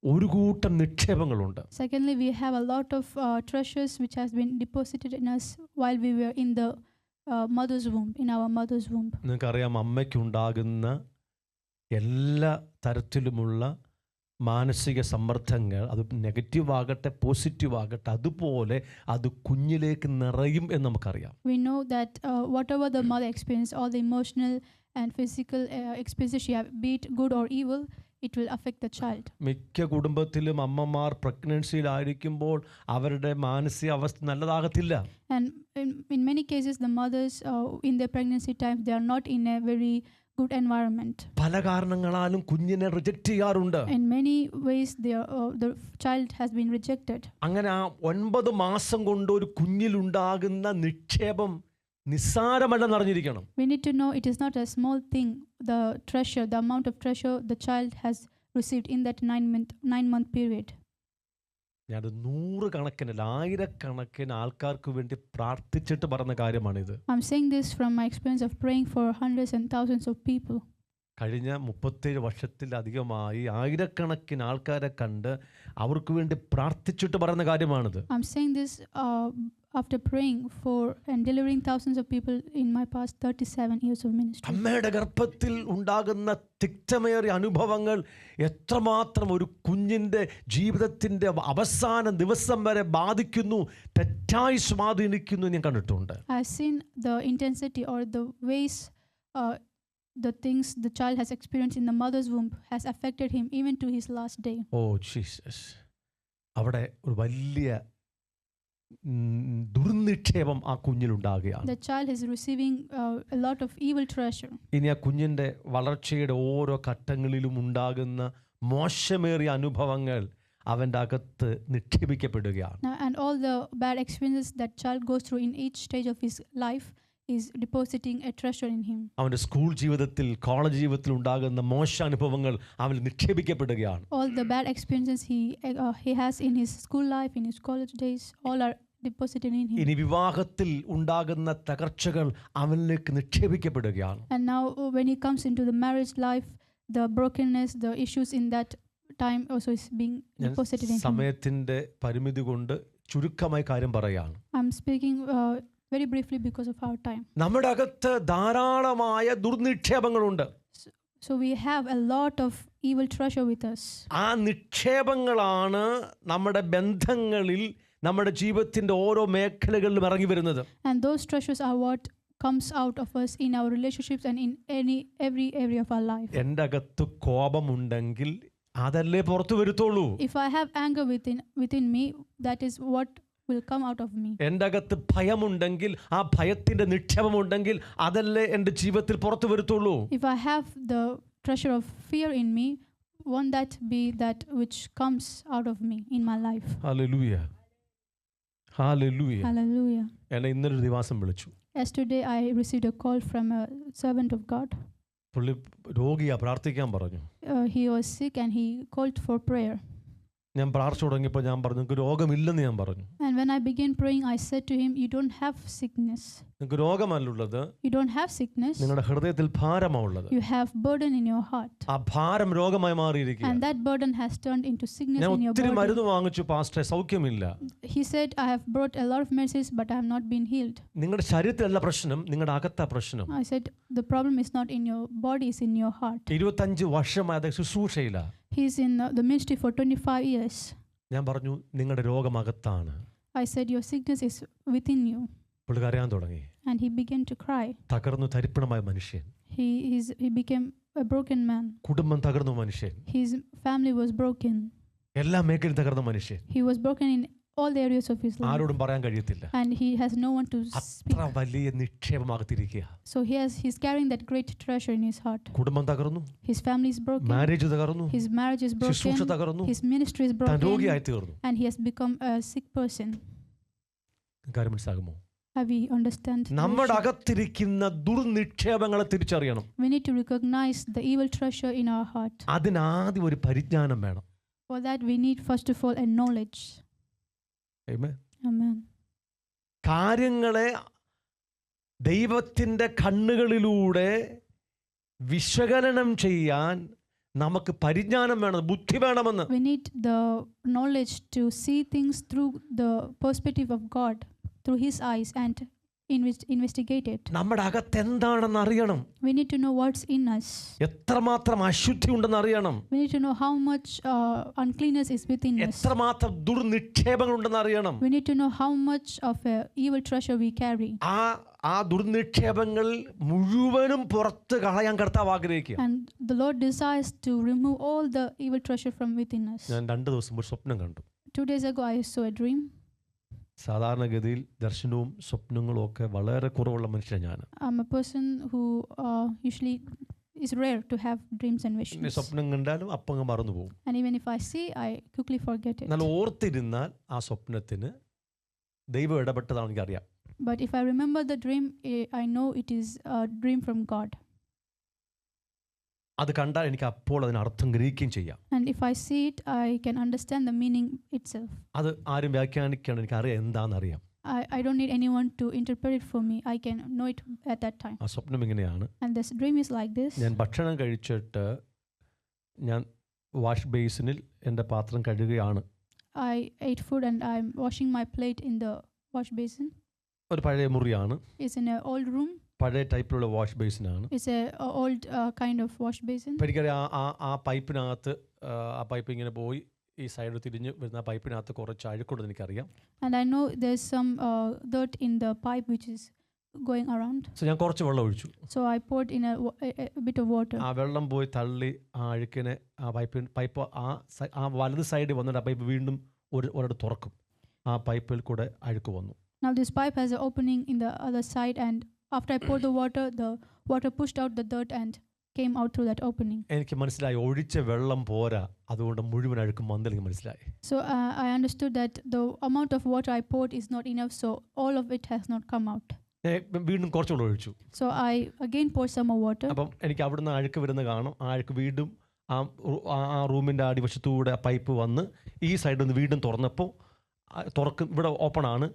S1: ഒരു കൂട്ടം നിക്ഷേപങ്ങളുണ്ട്.
S2: secondly, we have a lot of treasures which has been deposited in us while we were in the mother's womb, in our mother's womb.
S1: നിങ്ങൾക്കറിയാം, അമ്മയ്ക്കുണ്ടാകുന്ന എല്ലാ തരത്തിലുമുള്ള മാനസിക സമ്മർദ്ദങ്ങൾ, അത് നെഗറ്റീവ് ആകട്ടെ പോസിറ്റീവ് ആകട്ടെ, അതുപോലെ അത് കുഞ്ഞിലേക്ക് നിറയും എന്ന് നമുക്കറിയാം.
S2: We know that whatever the mother experienced, all the emotional and physical experiences she have, be it good or evil, it will affect the child.
S1: മിക്ക കുടുംബത്തിലും അമ്മമാർ പ്രഗ്നൻസിയിലായിരിക്കുമ്പോൾ അവരുടെ മാനസിക അവസ്ഥ നല്ലതാകത്തില്ല.
S2: And in many cases, the mothers in their pregnancy times, they are not in a very good environment.
S1: പല കാരണങ്ങളാലും കുഞ്ഞിനെ reject ചെയ്യാറുണ്ട്.
S2: In many ways, the child has been rejected.
S1: അങ്ങനെ ആ 9 മാസം കൊണ്ട് ഒരു കുഞ്ഞിലുണ്ടാകുന്ന നിക്ഷേപം നിസ്സാരമല്ലെന്ന് അറിഞ്ഞിരിക്കണം.
S2: We need to know it is not a small thing, the treasure, the amount of treasure the child has received in that 9-month period.
S1: ഞാൻ 100 കണക്കിന് ആയിരക്കണക്കിന് ആൾക്കാർക്ക് വേണ്ടി പ്രാർത്ഥിച്ചിട്ട് പറഞ്ഞ കാര്യമാണിത്.
S2: I'm saying this from my experience of praying for hundreds and thousands of people.
S1: കഴിഞ്ഞ 37 വർഷത്തിലധികമായി ആയിരക്കണക്കിന് ആൾക്കാരെ കണ്ട് അവർക്ക് വേണ്ടി പ്രാർത്ഥിച്ചിട്ട് പറയുന്ന കാര്യമാണിത്.
S2: I'm saying this after praying for and delivering thousands of people in my past 37 years of ministry.
S1: അമ്മയുടെ ഗർഭത്തിൽ ഉണ്ടാകുന്ന തിക്തമേറിയ അനുഭവങ്ങൾ എത്രമാത്രം ഒരു കുഞ്ഞിൻ്റെ ജീവിതത്തിൻ്റെ അവസാന ദിവസം വരെ ബാധിക്കുന്നു, തെറ്റായി സ്വാധീനിക്കുന്നു ഞാൻ കണ്ടിട്ടുണ്ട്.
S2: I've seen the intensity or the ways the things the child has experienced in the mother's womb has affected him even to his last day.
S1: Oh Jesus, അവിടെ ഒരു വലിയ ദുർനിക്ഷേപം ആ കുഞ്ഞിലുണ്ടാകുകയാണ്.
S2: The child is receiving a lot of evil treasure.
S1: ഇനി ആ കുഞ്ഞിൻ്റെ വളർച്ചയുടെ ഓരോ ഘട്ടങ്ങളിലും ഉണ്ടാകുന്ന മോശമേറിയ അനുഭവങ്ങൾ അവൻ്റെ അകത്ത് നിക്ഷേപിക്കപ്പെടുകയാണ്.
S2: And all the bad experiences that child goes through in each stage of his life is depositing a treasure in him.
S1: അവൻ്റെ സ്കൂൾ ജീവിതത്തിൽ, കോളേജ് ജീവിതത്തിൽ ഉണ്ടാകുന്ന മോശ അനുഭവങ്ങൾ അവൻ നിക്ഷേപിക്കപ്പെടുകയാണ്.
S2: All the bad experiences he has in his school life, in his college days, all are deposited in him.
S1: ഇനി വിവാഹത്തിൽ ഉണ്ടാകുന്ന തകർച്ചകൾ അവനിലേക്ക് നിക്ഷേപിക്കപ്പെടുകയാണ്.
S2: And now when he comes into the marriage life, the brokenness, the issues in that time also is being deposited in him.
S1: സമയത്തിൻ്റെ പരിമിതി കൊണ്ട് ചുരുക്കമായി കാര്യം പറയുകയാണ്.
S2: I'm speaking very briefly because of our time.
S1: നമ്മുടെ അകത്ത് ധാരാളമായ ദുർനിക്ഷേപങ്ങളുണ്ട്.
S2: So we have a lot of evil treasure with us.
S1: ആ നിക്ഷേപങ്ങളാണ് നമ്മുടെ ബന്ധങ്ങളിൽ, നമ്മുടെ ജീവിതത്തിന്റെ ഓരോ മേഖലകളിലും ഇറങ്ങി വരുന്നത്.
S2: And those treasures are what comes out of us in our relationships and in every area of our life.
S1: എൻ്റെ അകത്ത് കോപമുണ്ടെങ്കിൽ അതല്ലേ പുറത്തു വരുത്തുള്ളൂ.
S2: If I have anger within me, that is what will come out of me.
S1: എൻ്റെ അകത്ത് ഭയമുണ്ടെങ്കിൽ, ആ ഭയത്തിന്റെ നിക്ഷേപമുണ്ടെങ്കിൽ അതല്ലേ എൻ്റെ ജീവിതത്തിൽ പുറത്തു വരുത്തുള്ളൂ.
S2: If I have the treasure of fear in me, won't that be that which comes out of me in my life?
S1: Hallelujah, hallelujah.
S2: Hallelujah.
S1: എന്നെ ഇന്നൊരു ദിവസം വിളിച്ചു.
S2: Yesterday I received a call from a servant of God.
S1: പുള്ളി രോഗിയാ, പ്രാർത്ഥിക്കാൻ പറഞ്ഞു.
S2: he was sick and he called for prayer.
S1: ഞാൻ പ്രാർത്ഥിച്ചു തുടങ്ങിയപ്പോൾ ഞാൻ പറഞ്ഞു നിങ്ങൾക്ക് രോഗമില്ലെന്ന് ഞാൻ പറഞ്ഞു.
S2: And when I began praying, I said to him, you don't have sickness.
S1: നിങ്ങൾക്ക് രോഗമല്ലുള്ളത്,
S2: You don't have sickness.
S1: നിങ്ങളുടെ ഹൃദയത്തിൽ ഭാരമാണുള്ളത്.
S2: You have burden in your heart.
S1: ആ ഭാരം രോഗമായി മാറിയിരിക്കുക.
S2: And that burden has turned into sickness
S1: ഞാൻ
S2: in your
S1: ഒത്തിരി
S2: body.
S1: മരുന്ന് വാങ്ങിച്ചു പാസ്റ്ററെ, സൗഖ്യമില്ല.
S2: He said, I have brought a lot of medicines, but I have not been healed.
S1: നിങ്ങളുടെ ശരീരത്തിലല്ല പ്രശ്നം, നിങ്ങളുടെ അകത്താ പ്രശ്നം.
S2: I said, the problem is not in your body, it's in your heart.
S1: 25 വർഷമായി അദ്ദേഹം ശുശ്രൂഷയില്ല.
S2: He's in the ministry for 25 years.
S1: ഞാൻ പറഞ്ഞു നിങ്ങളുടെ രോഗം അകത്താണ്.
S2: I said, your sickness is within you.
S1: പുള്ളി കരയാൻ തുടങ്ങി.
S2: And he began to cry.
S1: തകർന്നു തരിപ്പണമായ മനുഷ്യൻ.
S2: He became a broken man.
S1: കുടുംബം തകർന്നു മനുഷ്യൻ.
S2: His family was broken.
S1: എല്ലാ മേഖലയും തകർന്ന മനുഷ്യൻ.
S2: He was broken in all the areas of his life.
S1: ആരോടും പറയാൻ കഴിയത്തില്ല.
S2: And he has no one to speak.
S1: അത്ര വലിയ നിക്ഷേപമാകത്തിരിക്കുക.
S2: So he's carrying that great treasure in his heart.
S1: കുടുംബം തകർന്നു.
S2: His family is broken.
S1: Marriage തകർന്നു.
S2: His marriage is
S1: ശുശ്രൂഷ
S2: broken.
S1: തകർന്നു.
S2: His ministry is
S1: താൻ
S2: broken.
S1: രോഗിയായി തീർന്നു.
S2: And he has become a sick person.
S1: കാര്യം മനസ്സിലാകുമോ?
S2: Have we understand?
S1: നമ്മുടെ അകത്തിരിക്കുന്ന ദുർനിക്ഷേപങ്ങളെ തിരിച്ചറിയണം.
S2: We need to recognize the evil treasure in our heart.
S1: അതിനാദ്യം ഒരു പരിജ്ഞാനം വേണം.
S2: For that we need first of all a knowledge.
S1: Amen.
S2: Amen.
S1: കാര്യങ്ങളെ ദൈവത്തിൻ്റെ കണ്ണുകളിലൂടെ വിശകലനം ചെയ്യാൻ നമുക്ക് പരിജ്ഞാനം വേണം, ബുദ്ധി വേണമെന്ന്.
S2: We need the knowledge to see things through the perspective of God, through His eyes, and investigate it.
S1: നമ്മുടെ അകത്ത് എന്താണെന്ന് അറിയണം.
S2: We need to know what's in us.
S1: എത്രമാത്രം അശുദ്ധി ഉണ്ടെന്ന് അറിയണം.
S2: We need to know how much uncleanness is within us.
S1: എത്രമാത്രം ദുർനിക്ഷേപങ്ങൾ ഉണ്ടെന്ന് അറിയണം.
S2: We need to know how much of a evil treasure we carry.
S1: ആ ദുർനിക്ഷേപങ്ങൾ മുഴുവനും പുറത്ത് കളയാൻ കർത്താവ് ആഗ്രഹിക്കുക.
S2: And the Lord desires to remove all the evil treasure from within us.
S1: ഞാൻ 2 ദിവസം ഒരു സ്വപ്നം കണ്ടു.
S2: 2 days ago I saw a dream.
S1: സാധാരണഗതിയിൽ ദർശനവും സ്വപ്നങ്ങളും ഒക്കെ വളരെ കുറവുള്ള മനുഷ്യനാണ് ഞാൻ.
S2: I'm a person who usually is rare to have dreams and visions.
S1: സ്വപ്നം കണ്ടാലും അപ്പം മറന്നു പോകും.
S2: And even if I see, I quickly forget it.
S1: എന്നാൽ ഓർത്തിരുന്നാൽ ആ സ്വപ്നത്തിന് ദൈവം ഇടപെട്ടതാണെന്ന് എനിക്കറിയാം.
S2: But if I remember the dream, I know it is a dream from God.
S1: അത് കണ്ടാൽ എനിക്ക് അപ്പോൾ അതിന് അർത്ഥം ഗ്രഹിക്കുകയും ചെയ്യാം.
S2: And if I see it, I can understand the meaning itself.
S1: അത് ആരും വ്യാഖ്യാനിക്കണം, എനിക്കറിയാം എന്താണെന്നറിയാം.
S2: I don't need anyone to interpret it for me. I can know it at that time.
S1: ആ സ്വപ്നം ഇങ്ങനെയാണ്.
S2: And this dream is like this.
S1: ഞാൻ ഭക്ഷണം കഴിച്ചിട്ട് ഞാൻ വാഷ് ബേസിനിൽ എൻ്റെ പാത്രം കഴുകുകയാണ്.
S2: I ate food and I'm washing my plate in the wash basin.
S1: ഒരു പഴയ മുറിയാണ്.
S2: It's in an old room.
S1: പഴയ ടൈപ്പിലുള്ള wash ബേസിനാണ്.
S2: It's a old kind of wash basin.
S1: എനിക്കറിയാം ആ പൈപ്പിനകത്ത് ആ പൈപ്പ് ഇങ്ങനെ പോയി ഈ സൈഡ് തിരിഞ്ഞ് വരുന്ന ആ പൈപ്പിനകത്ത് കുറച്ച് അഴുക്കുണ്ടെന്ന് എനിക്കറിയാം.
S2: And I know there's some dirt in the pipe which is going around.
S1: So ഞാൻ കുറച്ച് വെള്ളം ഒഴിച്ചു.
S2: So I poured in a bit of water.
S1: ആ വെള്ളം പോയി തള്ളി ആ അഴുക്കിനെ ആ പൈപ്പ് ആ വലത് സൈഡിൽ വന്നിട്ട് ആ പൈപ്പ് വീണ്ടും ഒരിടത്ത് തുറക്കും. ആ പൈപ്പിൽ കൂടെ അഴുക്ക് വന്നു.
S2: Now this pipe has an opening in the other side, and after I poured the water pushed out the dirt and came out through that opening.
S1: എനിക്ക് മനസ്സിലായി ഒഴിച്ച വെള്ളം പോരാ, അതുകൊണ്ട് മുഴുവൻ അഴുക്കും വന്നെനിക്ക് മനസ്സിലായി.
S2: So I understood that the amount of water I poured is not enough, so all of it has not come out.
S1: വീണ്ടും കുറച്ച് വെള്ളം ഒഴിച്ചു.
S2: So I again poured some more water.
S1: അപ്പം എനിക്ക് അവിടുന്ന് അഴുക്ക് വരുന്ന കാണും. ആ അഴുക്ക് വീണ്ടും ആ റൂമിൻ്റെ അടിവശത്തൂടെ ആ പൈപ്പ് വന്ന് ഈ സൈഡിൽ നിന്ന് വീണ്ടും തുറന്നപ്പോൾ ഇവിടെ ഓപ്പൺ ആണ്,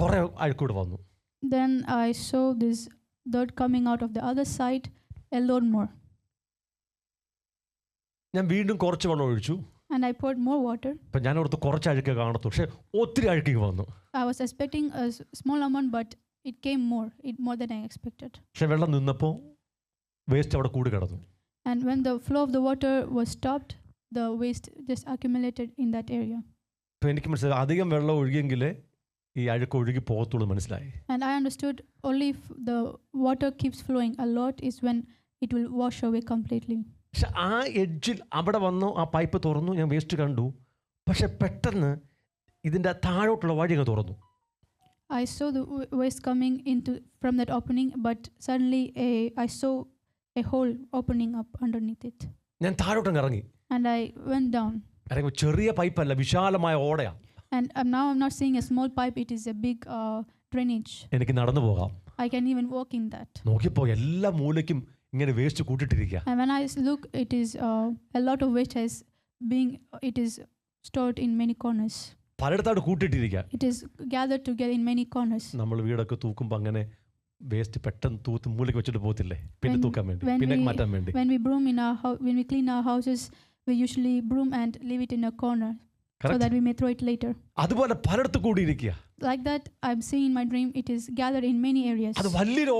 S1: കുറേ അഴുക്കൂടെ വന്നു.
S2: Then I saw this dirt coming out of the other side, a lot more.
S1: ഞാൻ വീണ്ടും കുറച്ച് വെള്ളം ഒഴിച്ചു.
S2: And I poured more water.
S1: അപ്പം ഞാൻ ഓർത്ത് കുറച്ച് അഴുക്ക് കാണത്തു, പക്ഷേ ഒത്തിരി അഴുക്ക് വന്നു.
S2: I was expecting a small amount, but it came more than I expected.
S1: പക്ഷേ വെള്ളം നിന്നപ്പോൾ വേസ്റ്റ് അവിടെ കൂടി കിടന്നു.
S2: And when the flow of the water was stopped, the waste just accumulated in that area.
S1: അപ്പോൾ എനിക്ക് മനസ്സിലായി അധികം വെള്ളം ഒഴുകിയെങ്കിലേ ഈ അഴുക്ക് ഒഴുകി പോകത്തുള്ളൂ മനസ്സിലായി.
S2: And I understood only if the water keeps flowing a lot is when it will wash away completely.
S1: പക്ഷെ ആ എഡ്ജിൽ അവിടെ വന്നു, ആ പൈപ്പ് തുറന്നു, ഞാൻ വേസ്റ്റ് കണ്ടു. പക്ഷെ പെട്ടെന്ന് ഇതിൻ്റെ താഴോട്ടുള്ള വഴി അങ്ങ് തുറന്നു.
S2: I saw the waste coming from that opening, but suddenly I saw a hole opening up underneath it.
S1: ഞാൻ താഴോട്ടങ്ങ് ഇറങ്ങി.
S2: And I went down.
S1: ഇറങ്ങി ചെറിയ പൈപ്പല്ല, വിശാലമായ ഓടയാണ്.
S2: And now I'm not seeing a small pipe, it is a big drainage.
S1: എനിക്ക് നടന്നു പോകാം.
S2: I can even walk in that.
S1: നോക്കിയപ്പോൾ എല്ലാ മൂലയ്ക്കും ഇങ്ങനെ waste കൂട്ടിട്ടിരിക്കുക.
S2: And when I look, it is a lot of waste it is stored in many corners.
S1: പലയിടത്തായിട്ട് കൂട്ടിട്ടിരിക്കുക.
S2: It is gathered together in many corners.
S1: നമ്മൾ വീടൊക്കെ തൂക്കുമ്പോൾ അങ്ങനെ waste പെട്ടെന്ന് തൂത്ത് മൂലയ്ക്ക് വെച്ചിട്ട് പോകത്തില്ലേ, പിന്നെ തൂക്കാൻ വേണ്ടി, പിന്നെ മാറ്റാൻ വേണ്ടി.
S2: When we broom in our when we clean our houses, we usually broom and leave it in a corner so that we may throw it later.
S1: അതുപോലെ പലയിടത്ത് കൂടിയിരിക്കുക.
S2: Like that, I'm seeing in my dream, it is gathered in many areas.
S1: അത് വലിയൊരു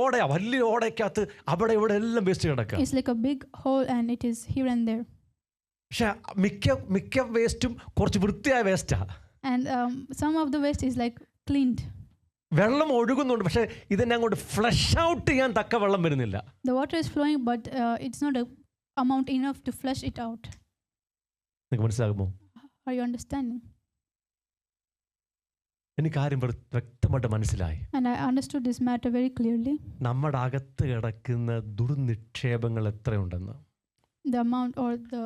S1: ഓടയ്ക്കകത്ത് അവിടെ ഇവിടെ എല്ലാം waste കിടക്കുക.
S2: It's like a big hole and it is here and there.
S1: പക്ഷെ മിക്ക വേസ്റ്റും കുറച്ച് വൃത്തിയായ വേസ്റ്റാ.
S2: And some of the waste is like cleaned.
S1: വെള്ളം ഒഴുകുന്നുണ്ട്, പക്ഷെ ഇതിനെ അങ്ങോട്ട് ഫ്ലഷ് ഔട്ട് ചെയ്യാൻ തക്ക വെള്ളം വരുന്നില്ല.
S2: The water is flowing, but it's not a amount enough to flush it out.
S1: നിങ്ങൾക്ക് മനസ്സിലാകുമോ?
S2: Are you understanding?
S1: എനിക്ക് കാര്യം വ്യക്തമായിട്ട് മനസ്സിലായി.
S2: And I understood this matter very clearly.
S1: നമ്മുടെ അകത്ത് കിടക്കുന്ന ദുർനിക്ഷേപങ്ങൾ എത്രയുണ്ടെന്ന്.
S2: The amount or the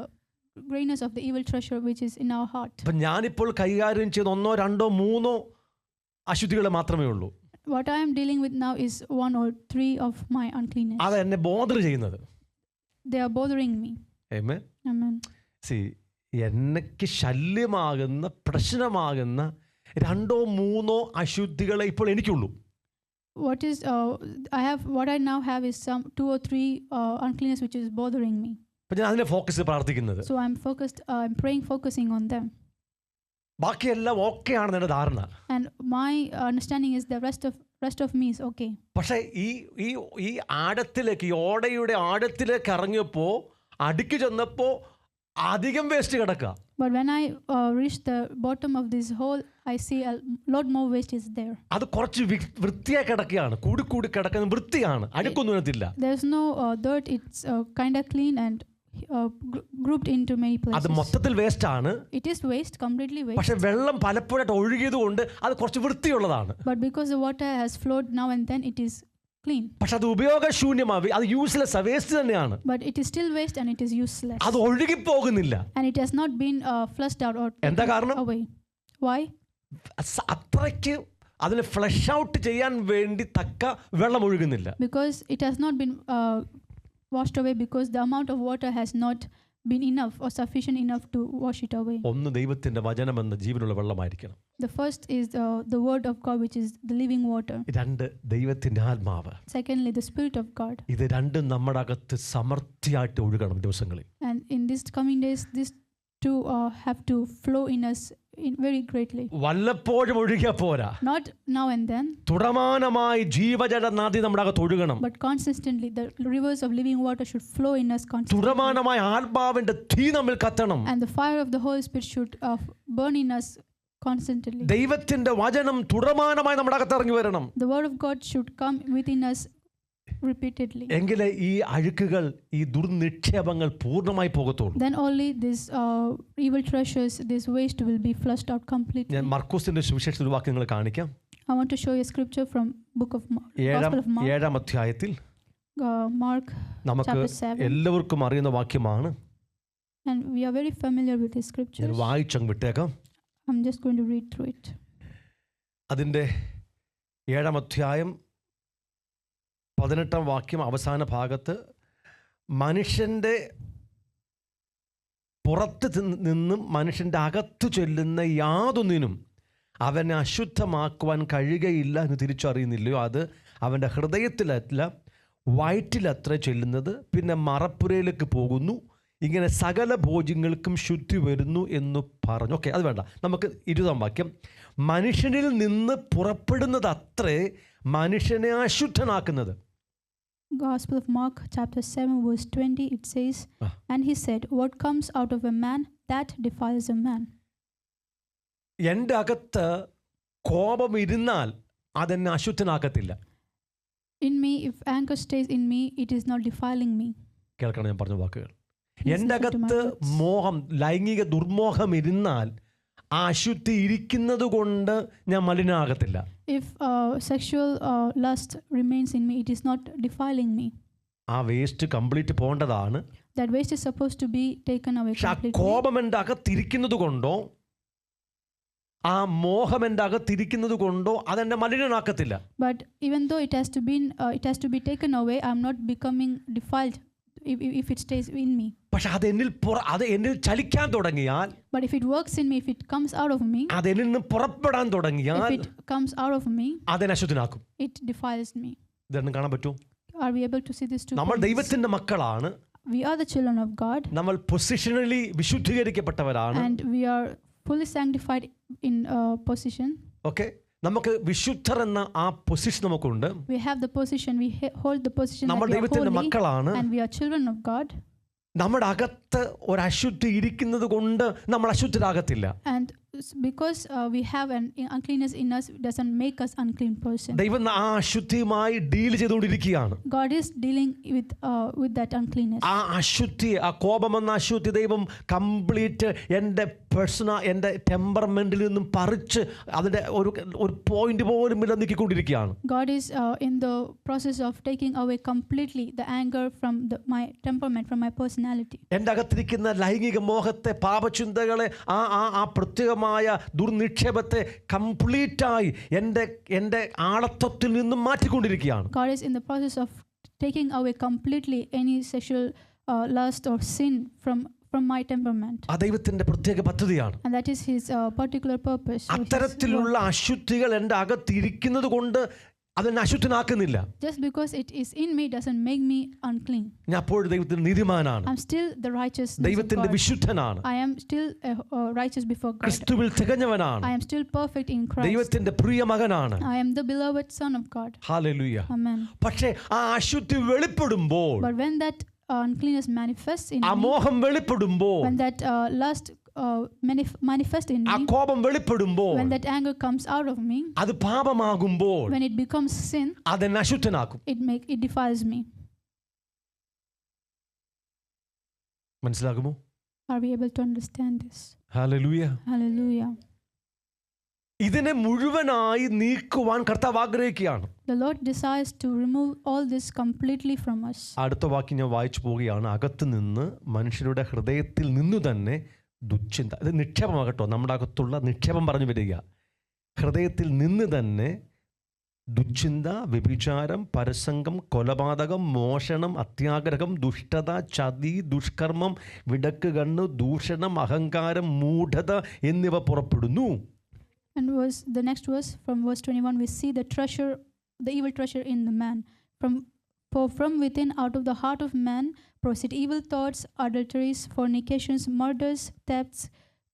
S2: greatness of the evil treasure which is in our heart.
S1: അപ്പം ഞാനിപ്പോൾ കൈകാര്യം ചെയ്ത 1, 2, 3 അശുദ്ധികൾ മാത്രമേ ഉള്ളൂ.
S2: What I am dealing with now is 1 or 3 of my uncleanness.
S1: അത് എന്നെ ബോധർ ചെയ്യുന്നത്.
S2: They are bothering me.
S1: Amen.
S2: Amen.
S1: See, എനിക്ക് ശല്യമാകുന്ന പ്രശ്നമാകുന്ന 2, 3 അശുദ്ധികളെ ഇപ്പോൾ എനിക്കുള്ളൂ.
S2: What I now have is some 2 or 3 uncleanness which is bothering me.
S1: അപ്പം ഞാൻ അതിനെ focus പ്രാർത്ഥിക്കുന്നത്.
S2: So I'm praying, focusing on them.
S1: ബാക്കിയെല്ലാം ഓക്കെ ആണെന്ന് എൻ്റെ ധാരണ.
S2: And my understanding is the rest of me is okay.
S1: പക്ഷേ ഈ ആഴത്തിലേക്ക്, ഈ ഓടയുടെ ആഴത്തിലേക്ക് ഇറങ്ങിയപ്പോൾ, അടുക്കി ചെന്നപ്പോൾ അധികം വേസ്റ്റ് കിടക്കുക.
S2: But when I reach the bottom of this hole, I see a lot more waste is there.
S1: അത് കുറച്ച് വൃത്തിയായി കിടക്കുകയാണ്, കൂടി കിടക്കുന്ന വൃത്തിയാണ്, അഴുക്കൊന്നും ഇതില്ല.
S2: There's no dirt, it's kind of clean and grouped into many places.
S1: അത് മൊത്തത്തിൽ വേസ്റ്റ് ആണ്.
S2: It is waste, completely waste.
S1: പക്ഷെ വെള്ളം പലപ്പോഴായിട്ട് ഒഴുകിയത് കൊണ്ട് അത് കുറച്ച് വൃത്തിയുള്ളതാണ്.
S2: But because the water has flowed now and then, it is clean.
S1: പക്ഷെ അത് ഉപയോഗശൂന്യമായി, അത് യൂസ്ലെസ്, വേസ്റ്റ് തന്നെയാണ്.
S2: But it is still waste and it is useless.
S1: അത് ഒഴുകി പോകുന്നില്ല.
S2: And it has not been flushed out or
S1: എന്താ കാരണം?
S2: away. Why?
S1: അത്രയ്ക്ക് അതിനെ ഫ്ലഷ് ഔട്ട് ചെയ്യാൻ വേണ്ടി തക്ക വെള്ളം ഒഴുകുന്നില്ല.
S2: Because it has not been washed away, because the amount of water has not been enough or sufficient enough to wash it away.
S1: ഒന്ന് ദൈവത്തിന്റെ വചനം എന്ന ജീവനുള്ള വെള്ളമായിരിക്കണം.
S2: The first is the word of God, which is the living water.
S1: 2 ദൈവത്തിന്റെ ആത്മാവ്.
S2: Secondly, the spirit of God.
S1: ഇത് രണ്ടും നമ്മുടെ അകത്ത് സമൃദ്ധിയായിട്ട് ഒഴുകണം ദിവസങ്ങളിൽ.
S2: And in these coming days, these two have to flow in us very greatly.
S1: വല്ലപ്പോഴും ഒഴുകിയാ പോരാ.
S2: Not now and then.
S1: തുടർമാനമായി ജീവജല നദി നമ്മുടെ അകത്ത് ഒഴുകണം.
S2: But consistently, the rivers of living water should flow in us constantly.
S1: തുടർമാനമായി ആത്മാവിന്റെ തീ നമ്മിൽ കത്തണം.
S2: And the fire of the Holy Spirit should burn in us constantly.
S1: ദൈവത്തിന്റെ വചനം തുടർമാനമായി നമ്മുടെ അകത്ത് ഇറങ്ങി വരണം.
S2: The word of God should come within us repeatedly.
S1: എങ്കിലേ ഈ അഴുക്കുകൾ, ഈ ദുർനിക്ഷേപങ്ങൾ പൂർണ്ണമായി പോകത്തുള്ളൂ.
S2: Then only this evil treasures, this waste will be flushed out completely.
S1: ഞാൻ മർക്കോസിന്റെ സുവിശേഷത്തിൽ ഒരു വാക്യം നിങ്ങളെ കാണിക്കാം.
S2: I want to show you a scripture from book of Gospel of Mark.
S1: 7-ാം അധ്യായത്തിൽ
S2: Mark
S1: നമുക്ക്
S2: chapter 7.
S1: എല്ലാവർക്കും അറിയുന്ന വാക്യമാണ്.
S2: And we are very familiar with this scripture.
S1: ഞാൻ വായിച്ചങ്ങ് വിട്ടേക്കാം.
S2: I'm just going to read through it.
S1: അതിൻ്റെ 7-ാം അധ്യായം 18-ാം വാക്യം അവസാന ഭാഗത്ത്, മനുഷ്യൻ്റെ പുറത്ത് നിന്നും മനുഷ്യൻ്റെ അകത്ത് ചെല്ലുന്ന യാതൊന്നിനും അവനെ അശുദ്ധമാക്കുവാൻ കഴിയുകയില്ല എന്ന് തിരിച്ചറിയുന്നില്ലയോ, അത് അവൻ്റെ ഹൃദയത്തിലല്ല വയറ്റിലത്ര ചെല്ലുന്നത്, പിന്നെ മറപ്പുരയിലേക്ക് പോകുന്നു, ഇങ്ങനെ സകല ഭോജ്യങ്ങൾക്കും ശുദ്ധി വരുന്നു എന്ന് പറഞ്ഞു. ഓക്കെ, അത് വേണ്ട, നമുക്ക് 20-ാം വാക്യം, മനുഷ്യനിൽ നിന്ന് പുറപ്പെടുന്നത് അത്രേ മനുഷ്യനെ അശുദ്ധനാക്കുന്നത്.
S2: Gospel of Mark chapter 7 verse 20, it says, and he said, what comes out of a man, that defiles a man.
S1: എൻ്റെ അകത്ത് കോപം ഇരുന്നാൽ അതെന്നെ അശുദ്ധനാക്കത്തില്ല.
S2: In me, if anger stays in me, it is not defiling me.
S1: കേൾക്കണം ഞാൻ പറഞ്ഞ വാക്കുകൾ. എൻ്റെ അകത്ത് മോഹം, ലൈംഗിക ദുർമോഹം ഇരുന്നാൽ ആ അശുദ്ധി ഇരിക്കുന്നത് കൊണ്ട് ഞാൻ മലിനാകത്തില്ല.
S2: If sexual lust remains in me, it is not defiling me.
S1: ആ വേസ്റ്റ് കംപ്ലീറ്റ് പോകേണ്ടതാണ്.
S2: That waste is supposed to be taken away completely.
S1: കോപം എൻ്റെ അകത്തിരിക്കുന്നത് കൊണ്ടോ ആ മോഹം എൻ്റെ അകത്തിരിക്കുന്നത് കൊണ്ടോ അതെന്നെ മലിനനാക്കത്തില്ല.
S2: But even though it has to be taken away, I'm not becoming defiled if it stays in me.
S1: പക്ഷെ അത് എന്നിൽ ചലിക്കാൻ തുടങ്ങിയാൽ,
S2: But if it works in me, if it comes out of me,
S1: അത് എന്നിൽ നിന്ന് പുറപ്പെടാൻ തുടങ്ങിയാൽ,
S2: if it comes out of me,
S1: അതിനെ അശുദ്ധനാക്കും.
S2: it defiles me.
S1: ഇതെന്നും കാണാൻ പറ്റൂ.
S2: Are we able to see this too?
S1: നമ്മൾ ദൈവത്തിന്റെ മക്കളാണ്.
S2: We are the children of God.
S1: നമ്മൾ പൊസിഷണലി വിശുദ്ധീകരിക്കപ്പെട്ടവരാണ്.
S2: And we are fully sanctified in position.
S1: Okay, നമുക്ക് വിശുദ്ധർ എന്ന ആ പൊസിഷൻ നമുക്കുണ്ട്.
S2: We have the position, hold the position
S1: നമ്മൾ
S2: that we are
S1: ദൈവത്തിന്റെ
S2: holy,
S1: മക്കളാണ്.
S2: and we are children of God.
S1: നമ്മുടെ അകത്ത് ഒരു അശുദ്ധി ഇരിക്കുന്നത് കൊണ്ട് നമ്മൾ അശുദ്ധരാകത്തില്ല.
S2: And because we have an uncleanness in us, it doesn't make us unclean person.
S1: ദൈവം ആ അശുദ്ധിയുമായി ഡീൽ ചെയ്തുകൊണ്ടിരിക്കുകയാണ്.
S2: God is dealing with that uncleanness.
S1: ആ അശുദ്ധി, ആ കോപമെന്ന അശുദ്ധി ദൈവം കംപ്ലീറ്റ് എൻ്റെ ടെമ്പർമെന്റിൽ നിന്നും പറിച്ച് അതിന്റെ ഒരു പോയിന്റ് പോലും ഇല്ല നീക്കിക്കൊണ്ടിരിക്കുകയാണ്.
S2: God is in the process of taking away completely the anger from my temperament, from my personality.
S1: എൻ്റെ അകത്തിരിക്കുന്ന ലൈംഗിക മോഹത്തെ, പാപചിന്തകളെ, ആ പ്രത്യേകമായ ദുർനിക്ഷേപത്തെ കംപ്ലീറ്റായി എൻ്റെ ആളത്വത്തിൽ നിന്നും മാറ്റിക്കൊണ്ടിരിക്കുകയാണ്.
S2: God is in the process of taking away completely any sexual lust or sin from my temperament.
S1: ആ ദൈവത്തിന്റെ പ്രത്യേക പദ്ധതിയാണ്.
S2: And that is his particular purpose.
S1: അത്തരത്തിലുള്ള അശുദ്ധികൾ എൻ്റെ അകത്തിരിക്കുന്നത് കൊണ്ട് അതെന്നെ അശുദ്ധനാക്കുന്നില്ല.
S2: Just because it is in me doesn't make me unclean.
S1: ഞാൻ അപ്പോഴും ദൈവത്തിന്റെ നീതിമാനാണ്.
S2: I'm still the righteous.
S1: ദൈവത്തിന്റെ വിശുദ്ധനാണ്.
S2: I am still righteous before God.
S1: ക്രിസ്തുവിൽ തികഞ്ഞവനാണ്.
S2: I am still perfect in Christ.
S1: ദൈവത്തിന്റെ പ്രിയ മകനാണ്.
S2: I am the beloved son of God.
S1: Hallelujah.
S2: Amen.
S1: പക്ഷേ ആ അശുദ്ധി വെളിപ്പെടുമ്പോൾ,
S2: But when that uncleanness manifests in
S1: ആ
S2: me,
S1: മോഹം വെളിപ്പെടുമ്പോൾ,
S2: when that lust manifests in
S1: ആ
S2: me,
S1: കോപം വെളിപ്പെടുമ്പോൾ,
S2: when that anger comes out of me,
S1: അത് പാപമാകുമ്പോൾ,
S2: when it becomes sin,
S1: അതെന്നെ അശുദ്ധനാക്കും.
S2: it defiles me.
S1: മനസ്സിലാകുമോ?
S2: Are we able to understand this?
S1: Hallelujah.
S2: Hallelujah.
S1: ഇതിനെ മുഴുവനായി നീക്കുവാൻ കർത്താവ് ആഗ്രഹിക്കുകയാണ്.
S2: The Lord desires to remove all this completely from us.
S1: അടുത്ത വാക്യം ഞാൻ വായിച്ചു പോവുകയാണ്. അകത്ത് നിന്ന്, മനുഷ്യരുടെ ഹൃദയത്തിൽ നിന്നു തന്നെ ദുശ്ചിന്ത, ഇത് നിക്ഷേപമാകട്ടോ, നമ്മുടെ അകത്തുള്ള നിക്ഷേപം പറഞ്ഞു വരിക. ഹൃദയത്തിൽ നിന്ന് തന്നെ ദുശ്ചിന്ത, വ്യഭിചാരം, പരസംഗം, കൊലപാതകം, മോഷണം, അത്യാഗ്രഹം, ദുഷ്ടത, ചതി, ദുഷ്കർമ്മം, വിടക്ക് കണ്ണ്, ദൂഷണം, അഹങ്കാരം, മൂഢത എന്നിവ പുറപ്പെടുന്നു.
S2: And the next verse, from verse 21, we see the evil treasure in the man. For from within, out of the heart of man, proceed evil thoughts, adulteries, fornications, murders, thefts,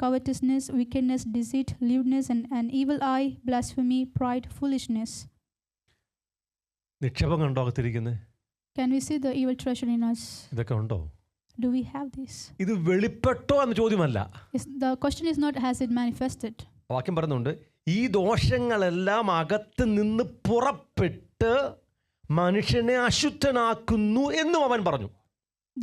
S2: covetousness, wickedness, deceit, lewdness, and an evil eye, blasphemy, pride, foolishness.
S1: നിക്ഷേപം കണ്ടോ അകത്തിരിക്കുന്നത്?
S2: Can we see the evil treasure in us?
S1: ഇതൊക്കെ ഉണ്ടോ?
S2: Do we have this?
S1: ഇത് വെളിപ്പെട്ടോ എന്ന ചോദ്യമല്ല.
S2: The question is not has it manifested.
S1: വാക്യം പറയുന്നുണ്ട്, ഈ ദോഷങ്ങളെല്ലാം അകത്ത് നിന്ന് പുറപ്പെട്ട് മനുഷ്യനെ അശുദ്ധനാക്കുന്നു എന്നും അവൻ പറഞ്ഞു.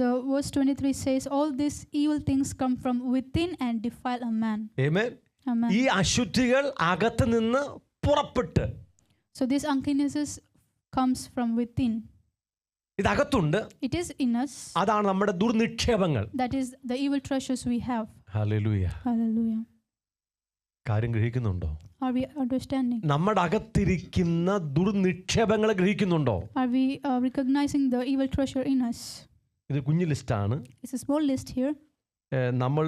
S2: The verse 23 says, all these evil things come from within and defile a man.
S1: Amen.
S2: Amen.
S1: ഈ അശുദ്ധികൾ അകത്ത് നിന്ന് പുറപ്പെട്ട്.
S2: So this uncleannesses comes from within.
S1: ഇതകത്തുണ്ട്.
S2: It is in us.
S1: അതാണ് നമ്മുടെ ദുർനിക്ഷേപങ്ങൾ.
S2: That is the evil treasures we have.
S1: Hallelujah.
S2: Hallelujah.
S1: കാര്യം ഗ്രഹിക്കുന്നുണ്ടോ?
S2: Are we understanding?
S1: നമ്മുടെ അകത്തിരിക്കുന്ന ദുർനിക്ഷേപങ്ങളെ ഗ്രഹിക്കുന്നുണ്ടോ?
S2: Are we recognizing the evil treasure in us?
S1: ഇത് കുഞ്ഞു ലിസ്റ്റാണ്.
S2: It's a small list here.
S1: നമ്മൾ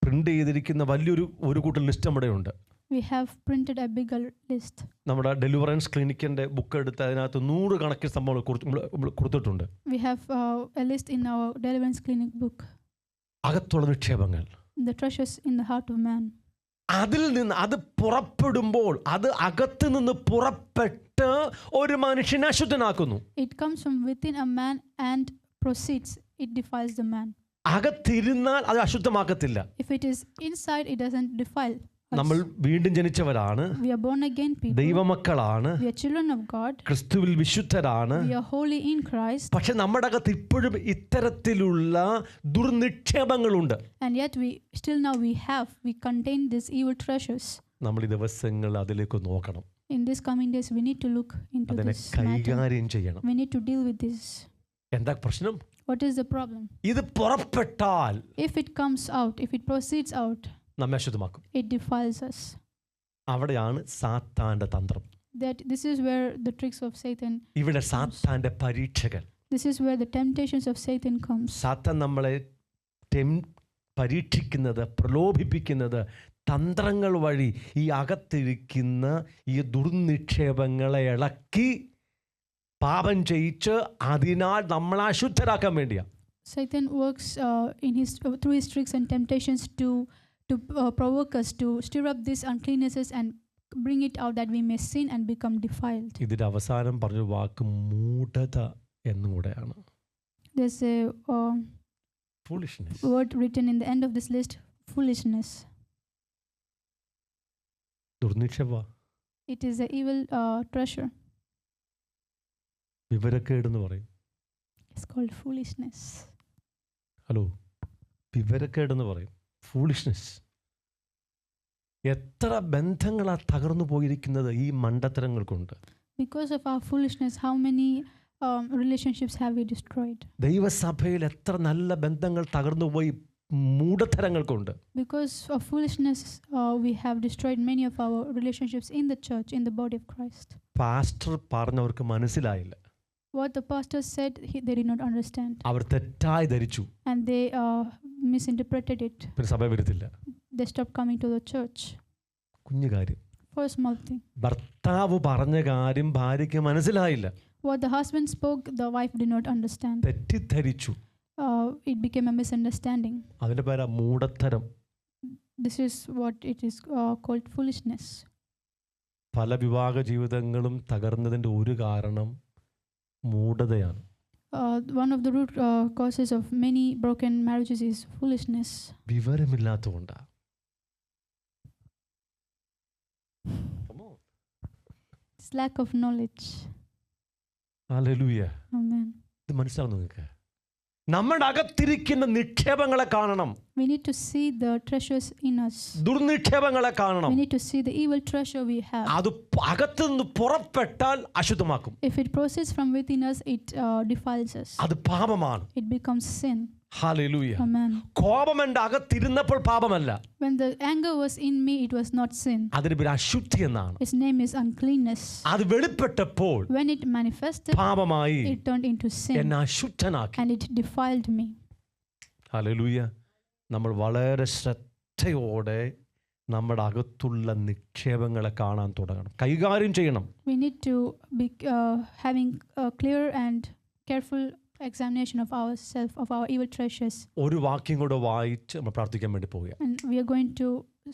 S1: print ചെയ്തിരിക്കുന്ന വലിയൊരു കൂട്ടം ലിസ്റ്റ് നമ്മുടെ ഉണ്ട്.
S2: We have printed a bigger list.
S1: നമ്മുടെ ഡെലിവറൻസ് ക്ലിനിക്കിന്റെ ബുക്ക് എടുത്ത് അതിനകത്ത് 100 കണക്കിന് സംഭവങ്ങൾ കൊടുത്തിട്ടുണ്ട്.
S2: We have a list in our deliverance clinic book.
S1: അകത്തുള്ള നിക്ഷേപങ്ങൾ,
S2: The treasures in the heart of man.
S1: അതിൽ നിന്ന് അത് പുറപ്പെടുമ്പോൾ, അത് അകത്ത് നിന്ന് പുറപ്പെട്ട് ഒരു മനുഷ്യനെ അശുദ്ധനാക്കുന്നു.
S2: It comes from within a man and proceeds. It defiles the man.
S1: അകത്തിരുന്നാൽ അത് അശുദ്ധമാക്കത്തില്ല.
S2: If it is inside, it doesn't defile us.
S1: നമ്മൾ വീണ്ടും ജനിച്ചവരാണ്.
S2: We are born again people.
S1: ദൈവമക്കളാണ്.
S2: We are children of God.
S1: ക്രിസ്തുവിൽ വിശുദ്ധരാണ്.
S2: We are holy in Christ.
S1: പക്ഷെ നമ്മുടെ അകത്ത് ഇപ്പോഴും ഇത്തരത്തിലുള്ള ദുർനിക്ഷേപങ്ങളുണ്ട്.
S2: And yet we contain these evil treasures.
S1: നമ്മൾ ഈ ദിവസങ്ങൾ അതിലേക്ക് നോക്കണം.
S2: In these coming days, we need to look into
S1: അതിനെ
S2: this matter.
S1: കൈകാര്യം ചെയ്യണം.
S2: We need to deal with this.
S1: എന്താ പ്രശ്നം?
S2: What is the problem?
S1: ഇത് പുറപ്പെട്ടാൽ,
S2: If it comes out, if it proceeds out,
S1: നമ്മെ അശുദ്ധമാക്കും.
S2: It defiles us.
S1: അവിടെയാണ് സാത്താന്റെ തന്ത്രം.
S2: This is where the tricks of Satan.
S1: ഇവിടെ സാത്താന്റെ പരീക്ഷകൾ.
S2: This is where the temptations of Satan comes.
S1: സാത്താൻ നമ്മളെ പരീക്ഷിക്കുന്നത്, പ്രലോഭിപ്പിക്കുന്നത് തന്ത്രങ്ങൾ വഴി ഈ അകത്തിരിക്കുന്ന ഈ ദുർനിക്ഷേപങ്ങളെ ഇളക്കി പാപം ചെയ്യിച്ച് അതിനാൽ നമ്മളെ അശുദ്ധരാക്കാൻ വേണ്ടിയാണ്.
S2: Satan works through his tricks and temptations to provoke us to stir up these uncleannesses and bring it out that we may sin and become defiled.
S1: ഇതിന്റെ അവസാനം പറഞ്ഞ വാക്ക് മൂഢത എന്നുകൂടെയാണ്.
S2: There's a
S1: foolishness.
S2: word written in the end of this list, foolishness.
S1: ദുർനിക്ഷേപ.
S2: It is an evil treasure.
S1: വിവരക്കേടെന്ന് പറയും.
S2: It's called foolishness.
S1: Hello, വിവരക്കേടെന്ന് പറയും, foolishness. എത്ര ബന്ധങ്ങളാ തകർന്നു പോയിരിക്കുന്നത് ഈ മണ്ടത്തരങ്ങൾ കൊണ്ട്.
S2: Because of our foolishness, how many relationships have we destroyed?
S1: ദൈവസഭയിൽ എത്ര നല്ല ബന്ധങ്ങൾ തകർന്നു പോയി മൂഢത്തരങ്ങൾ കൊണ്ട്.
S2: Because of foolishness, we have destroyed many of our relationships in the church, in the body of Christ.
S1: Pastor പറഞ്ഞവർക്ക് മനസ്സിലായില്ല.
S2: What the pastor said, they did not understand.
S1: അവർ തെറ്റായി ധരിച്ചു.
S2: And they misinterpreted it.
S1: പിന്നെ സഭ വരത്തില്ല.
S2: They stopped coming to the church.
S1: കുഞ്ഞു കാര്യം.
S2: For a small thing.
S1: ഭർത്താവ് പറഞ്ഞ കാര്യം ഭാര്യയ്ക്ക് മനസ്സിലായില്ല.
S2: What the husband spoke, the wife did not understand.
S1: തെറ്റിദ്ധരിച്ചു.
S2: It became a misunderstanding.
S1: അതിന്റെ പേരാ മൂഢത്തരം.
S2: This is what it is called foolishness.
S1: പല വിവാഹ ജീവിതങ്ങളും തകർന്നതിന്റെ ഒരു കാരണം മൂഢതയാണ്.
S2: One of the root causes of many broken marriages is foolishness.
S1: വിവരമില്ലാത്തതുകൊണ്ടാ.
S2: It's lack of knowledge.
S1: Hallelujah.
S2: Amen.
S1: ഇത് മനസ്സിലാവും നിങ്ങൾക്ക്? നമ്മുടെ അകത്തിരിക്കുന്ന നിക്ഷേപങ്ങളെ കാണണം.
S2: We need to see the treasures in us.
S1: ദുർനിക്ഷേപങ്ങളെ കാണണം.
S2: We need to see the evil treasure we have.
S1: അത് അകത്തുനിന്ന് പുറപ്പെട്ടാൽ അശുദ്ധമാക്കും.
S2: If it proceeds from within us, it defiles us.
S1: അത് പാപമാണ്.
S2: It becomes sin.
S1: Hallelujah.
S2: Amen.
S1: കോപം എൻ്റെ അകത്തിരുന്നപ്പോൾ പാപമല്ല.
S2: When the anger was in me, it was not sin.
S1: അതിന് പേര് അശുദ്ധി എന്നാണ്.
S2: Its name is uncleanness.
S1: അത് വെളിപ്പെട്ടപ്പോൾ
S2: When it manifested,
S1: പാപമായി
S2: it turned into sin.
S1: എന്നെ അശുദ്ധനാക്കി.
S2: And it defiled me.
S1: Hallelujah. നമ്മൾ വളരെ ശ്രദ്ധയോടെ നമ്മുടെ അകത്തുള്ള നിക്ഷേപങ്ങളെ കാണാൻ തുടങ്ങണം, കൈകാര്യം ചെയ്യണം.
S2: We need to be having a clear and careful examination of ourselves, of our evil treasures.
S1: ഒരു വാക്യം കൂടെ വായിച്ച് നമ്മൾ പ്രാർത്ഥിക്കാൻ വേണ്ടി പോവുക.
S2: And we are going to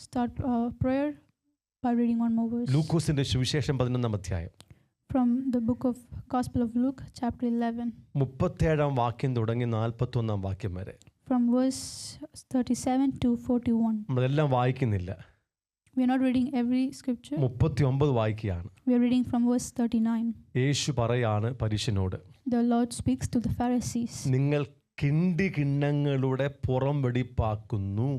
S2: start prayer by reading one more verse.
S1: ലൂക്കോസിന്റെ സുവിശേഷം 11-ാം അധ്യായം.
S2: From the book of Gospel of Luke, chapter 11.
S1: 37-ാം വാക്യം തുടങ്ങി 41-ാം വാക്യം വരെ.
S2: From verse 37 to 41.
S1: നമ്മളെല്ലാം വായിക്കുന്നില്ല.
S2: We are not reading every scripture.
S1: 39 വായിക്കുകയാണ്.
S2: We are reading from verse 39.
S1: യേശു പറയാണ് പരീശനോട്,
S2: The Lord speaks to the Pharisees.
S1: നിങ്ങൾ കിണ്ടികിണ്ണങ്ങളുടെ പുറം വെടിപ്പാക്കുന്നു,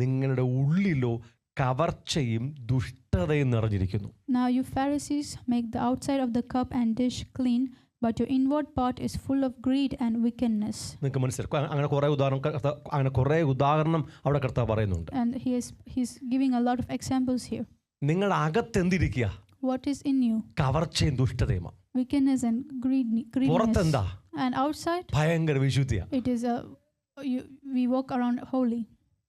S1: നിങ്ങളുടെ ഉള്ളിലോ കവർച്ചയും ദുഷ്ടതയും നിറഞ്ഞിരിക്കുന്നു.
S2: Now you Pharisees make the outside of the cup and dish clean, but your inward part is full of greed and wickedness.
S1: നിങ്ങൾക്ക് മനസ്സിലാക്കും. അങ്ങനെ കുറേ ഉദാഹരണം അവിടെ കർത്താവ് പറയുന്നുണ്ട്.
S2: And he's giving a lot of examples here.
S1: നിങ്ങളുടെ അകത്ത് എന്തിരിക്കുക?
S2: What is in you?
S1: കവർച്ചയും ദുഷ്ടതയുമാണ്.
S2: Wickedness and greediness.
S1: പുറത്തെന്താ?
S2: And outside,
S1: ഭയങ്കര വിശുദ്ധിയാണ്.
S2: it is we walk around holy.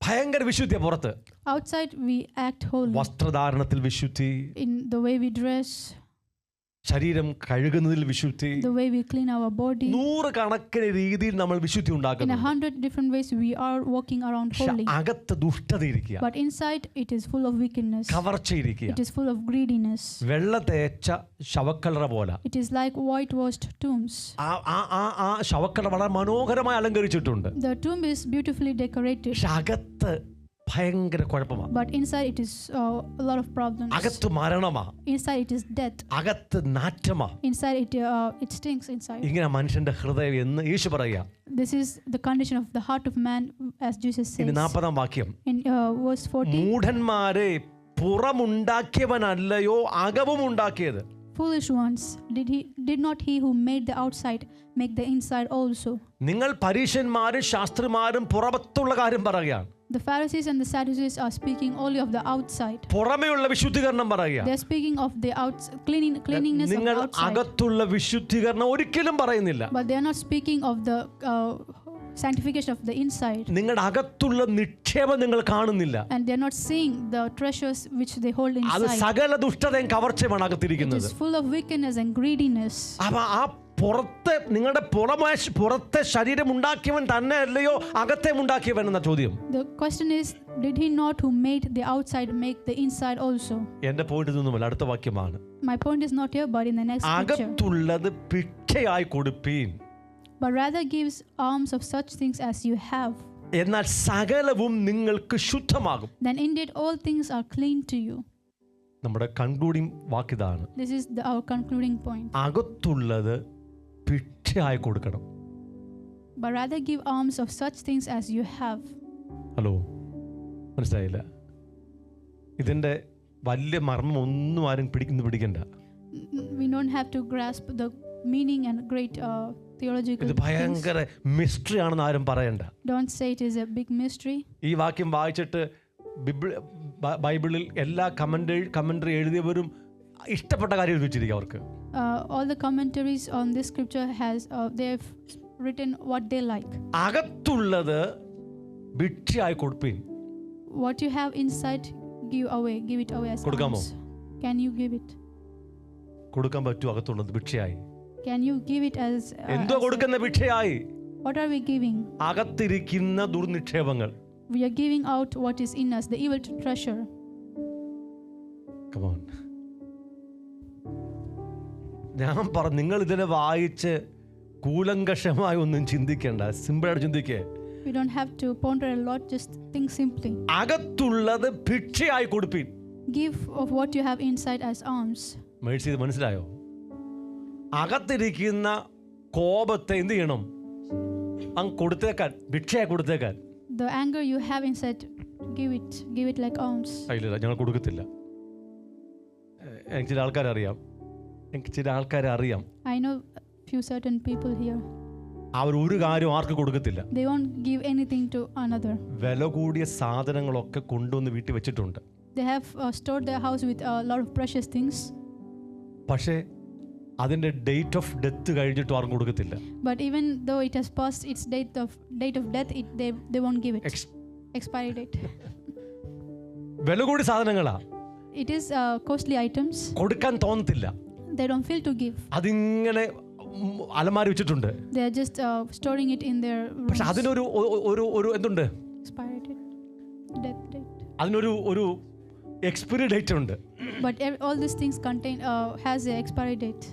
S1: ഭയങ്കര വിശുദ്ധിയാ പുറത്ത്.
S2: Outside we act holy.
S1: വസ്ത്രധാരണത്തിൽ വിശുദ്ധി,
S2: in the way we dress,
S1: ശരീരം കഴുകുന്നതിൽ വിശുദ്ധി,
S2: the way we clean our body.
S1: 100 കണക്കിന് രീതിയിൽ നമ്മൾ വിശുദ്ധി
S2: In
S1: ഉണ്ടാക്കുന്നു.
S2: 100 different ways we are walking around holy.
S1: അകത്ത് ദുഷ്ടത ഇരിക്കുക,
S2: But inside it is full of wickedness.
S1: കവർച്ച ഇരിക്കുക.
S2: It is full of greediness.
S1: വെള്ള തേച്ച ശവക്കല്ലറ പോലെ.
S2: It is like whitewashed tombs.
S1: ആ ശവക്കല്ലറ വളരെ മനോഹരമായി അലങ്കരിച്ചിട്ടുണ്ട്.
S2: The tomb is beautifully decorated.
S1: പക്ഷെ അകത്ത് ഭയങ്കര കുഴപ്പമാണ്.
S2: But inside it is a lot of problems.
S1: അകത്ത് മരണമാ.
S2: Inside it is death.
S1: അകത്ത് നാറ്റമാ.
S2: Inside it stinks inside.
S1: ഇങ്ങനെ മനുഷ്യന്റെ ഹൃദയം എന്ന് യേശു പറയുക.
S2: This is the condition of the heart of man, as Jesus says.
S1: ഇനി 40-ാം വാക്യം.
S2: In verse 40.
S1: മൂഢന്മാരെ പുറമുണ്ടാക്കിയവനല്ലയോ അകവും ഉണ്ടാക്കിയത്.
S2: foolish ones, did not he who made the outside make the inside also?
S1: നിങ്ങൾ പരീശന്മാരും ശാസ്ത്രിമാരും പുറത്തുള്ള കാര്യം പറയുകയാണ്.
S2: The Pharisees and the Sadducees are speaking only of the outside.
S1: പുറമേയുള്ള വിശുദ്ധീകരണം പറയുക.
S2: They are speaking of the cleanliness of
S1: നിങ്ങൾ
S2: the outside.
S1: അകത്തുള്ള വിശുദ്ധീകരണം ഒരിക്കലും പറയുന്നില്ല.
S2: But they are not speaking of the sanctification of the inside.
S1: നിങ്ങളുടെ അകത്തുള്ള നിക്ഷേപം നിങ്ങൾ കാണുന്നില്ല.
S2: And they are not seeing the treasures which they hold
S1: അത്
S2: inside.
S1: സകല ദുഷ്ടതയും കവർച്ചയുമാണ്
S2: It
S1: അകത്തിരിക്കുന്നത്.
S2: is full of wickedness and greediness.
S1: അപ്പൊ ആ പുറത്തെ നിങ്ങളുടെ പുറത്തെ ശരീരം ഉണ്ടാക്കിയവൻ തന്നെ അല്ലയോ അകത്തെ ഉണ്ടാക്കിയവൻ എന്ന ചോദ്യം.
S2: The question is, did he not who made the outside make the inside also?
S1: എന്റെ പോയിന്റ് ഇതൊന്നുമല്ല, അടുത്ത വാക്യമാണ്.
S2: My point is not here, but in the next scripture.
S1: അകത്തുള്ളത് ഭിക്ഷയായി കൊടുപ്പീൻ,
S2: But rather gives alms of such things as you have.
S1: എന്നാൽ സകലവും നിങ്ങൾക്ക് ശുദ്ധമാകും.
S2: Then indeed all things are clean to you.
S1: നമ്മുടെ concluding വാക്കിതാണ്.
S2: This is our concluding point.
S1: അകത്തുള്ളത് ഭിക്ഷയായി കൊടുക്കണം.
S2: But rather give alms of such things as you have.
S1: Hello, മനസ്സിലായില്ല? ഇതിന്റെ വലിയ മർമ്മം ഒന്നും ആരും പിടിക്കണ്ട.
S2: We don't have to grasp the meaning and great theological
S1: ഇത് ഭയങ്കര മിസ്റ്ററി ആണെന്ന് ആരും പറയണ്ട.
S2: Don't say it is a big mystery.
S1: ഈ വാക്യം വായിച്ചിട്ട് ബൈബിളിൽ എല്ലാ കമന്ററി എഴുതിയവരും ഇഷ്ടപ്പെട്ട കാര്യം എഴുതി വെച്ചിരിക്കും അവർക്ക്.
S2: All the commentaries on this scripture they have written what they like.
S1: അകത്തുള്ളത് ഭിക്ഷയായി കൊടുപ്പീൻ.
S2: What you have inside, give it away as
S1: കൊടുക്കാമോ?
S2: alms. Can you give it?
S1: കൊടുക്കാൻ പറ്റുമോ? അകത്തുള്ളത് ഭിക്ഷയായി.
S2: Can you give it as
S1: എന്തോ കൊടുക്കുന്ന ഭിക്ഷയായി?
S2: What are we giving?
S1: അകത്തിരിക്കുന്ന ദുർനിക്ഷേപങ്ങൾ.
S2: We are giving out what is in us, the evil treasure.
S1: Come on. ഞാൻ പറഞ്ഞു, നിങ്ങൾ ഇതിനെ വായിച്ച് കൂലങ്കഷമായി ഒന്നും ചിന്തിക്കേണ്ട, സിമ്പിളായിട്ട് ചിന്തിക്കേ.
S2: We don't have to ponder a lot, just think simply.
S1: അകത്തുള്ളത് ഭിക്ഷയായി കൊടുപ്പീൻ.
S2: Give of what you have inside as alms.
S1: Mercy, ഇത് മനസ്സിലായോ? അകത്തിരിക്കുന്ന കോപത്തെ എന്ത് ചെയ്യണം? അങ്ങ് കൊടുത്തേക്കാൻ, ഭിക്ഷയായി കൊടുത്തേക്കാൻ.
S2: The anger you have inside, give it like alms.
S1: ഇല്ല, ഞങ്ങൾ കൊടുക്കത്തില്ല. എനിക്ക് ചില ആൾക്കാരെ അറിയാം.
S2: I know few certain people here.
S1: അവർ ഒരു കാര്യം ആർക്ക് കൊടുക്കത്തില്ല.
S2: They won't give anything to another.
S1: വില കൂടിയ സാധനങ്ങളൊക്കെ കൊണ്ടുവന്ന് വീട്ടിൽ വെച്ചിട്ടുണ്ട്.
S2: They have stored their house with a lot of precious things.
S1: പക്ഷേ അതിന്റെ ഡേറ്റ് ഓഫ് ഡെത്ത് കഴിഞ്ഞിട്ട് ആർക്കും കൊടുക്കത്തില്ല.
S2: But even though it has passed its date of death, they won't give it. Expiry date.
S1: വില കൂടിയ സാധനങ്ങളാ.
S2: It is costly items.
S1: കൊടുക്കാൻ തോന്നത്തില്ല.
S2: They don't feel to give.
S1: അതിങ്ങനെ അലമാരി വെച്ചിട്ടുണ്ട്.
S2: They are just storing it in their rooms.
S1: പക്ഷെ അതിനൊരു ഒരു എന്തുണ്ട്?
S2: Expiry date, death date.
S1: അതിനൊരു എക്സ്പയറി ഡേറ്റ് ഉണ്ട്.
S2: But all these things has a expiry date.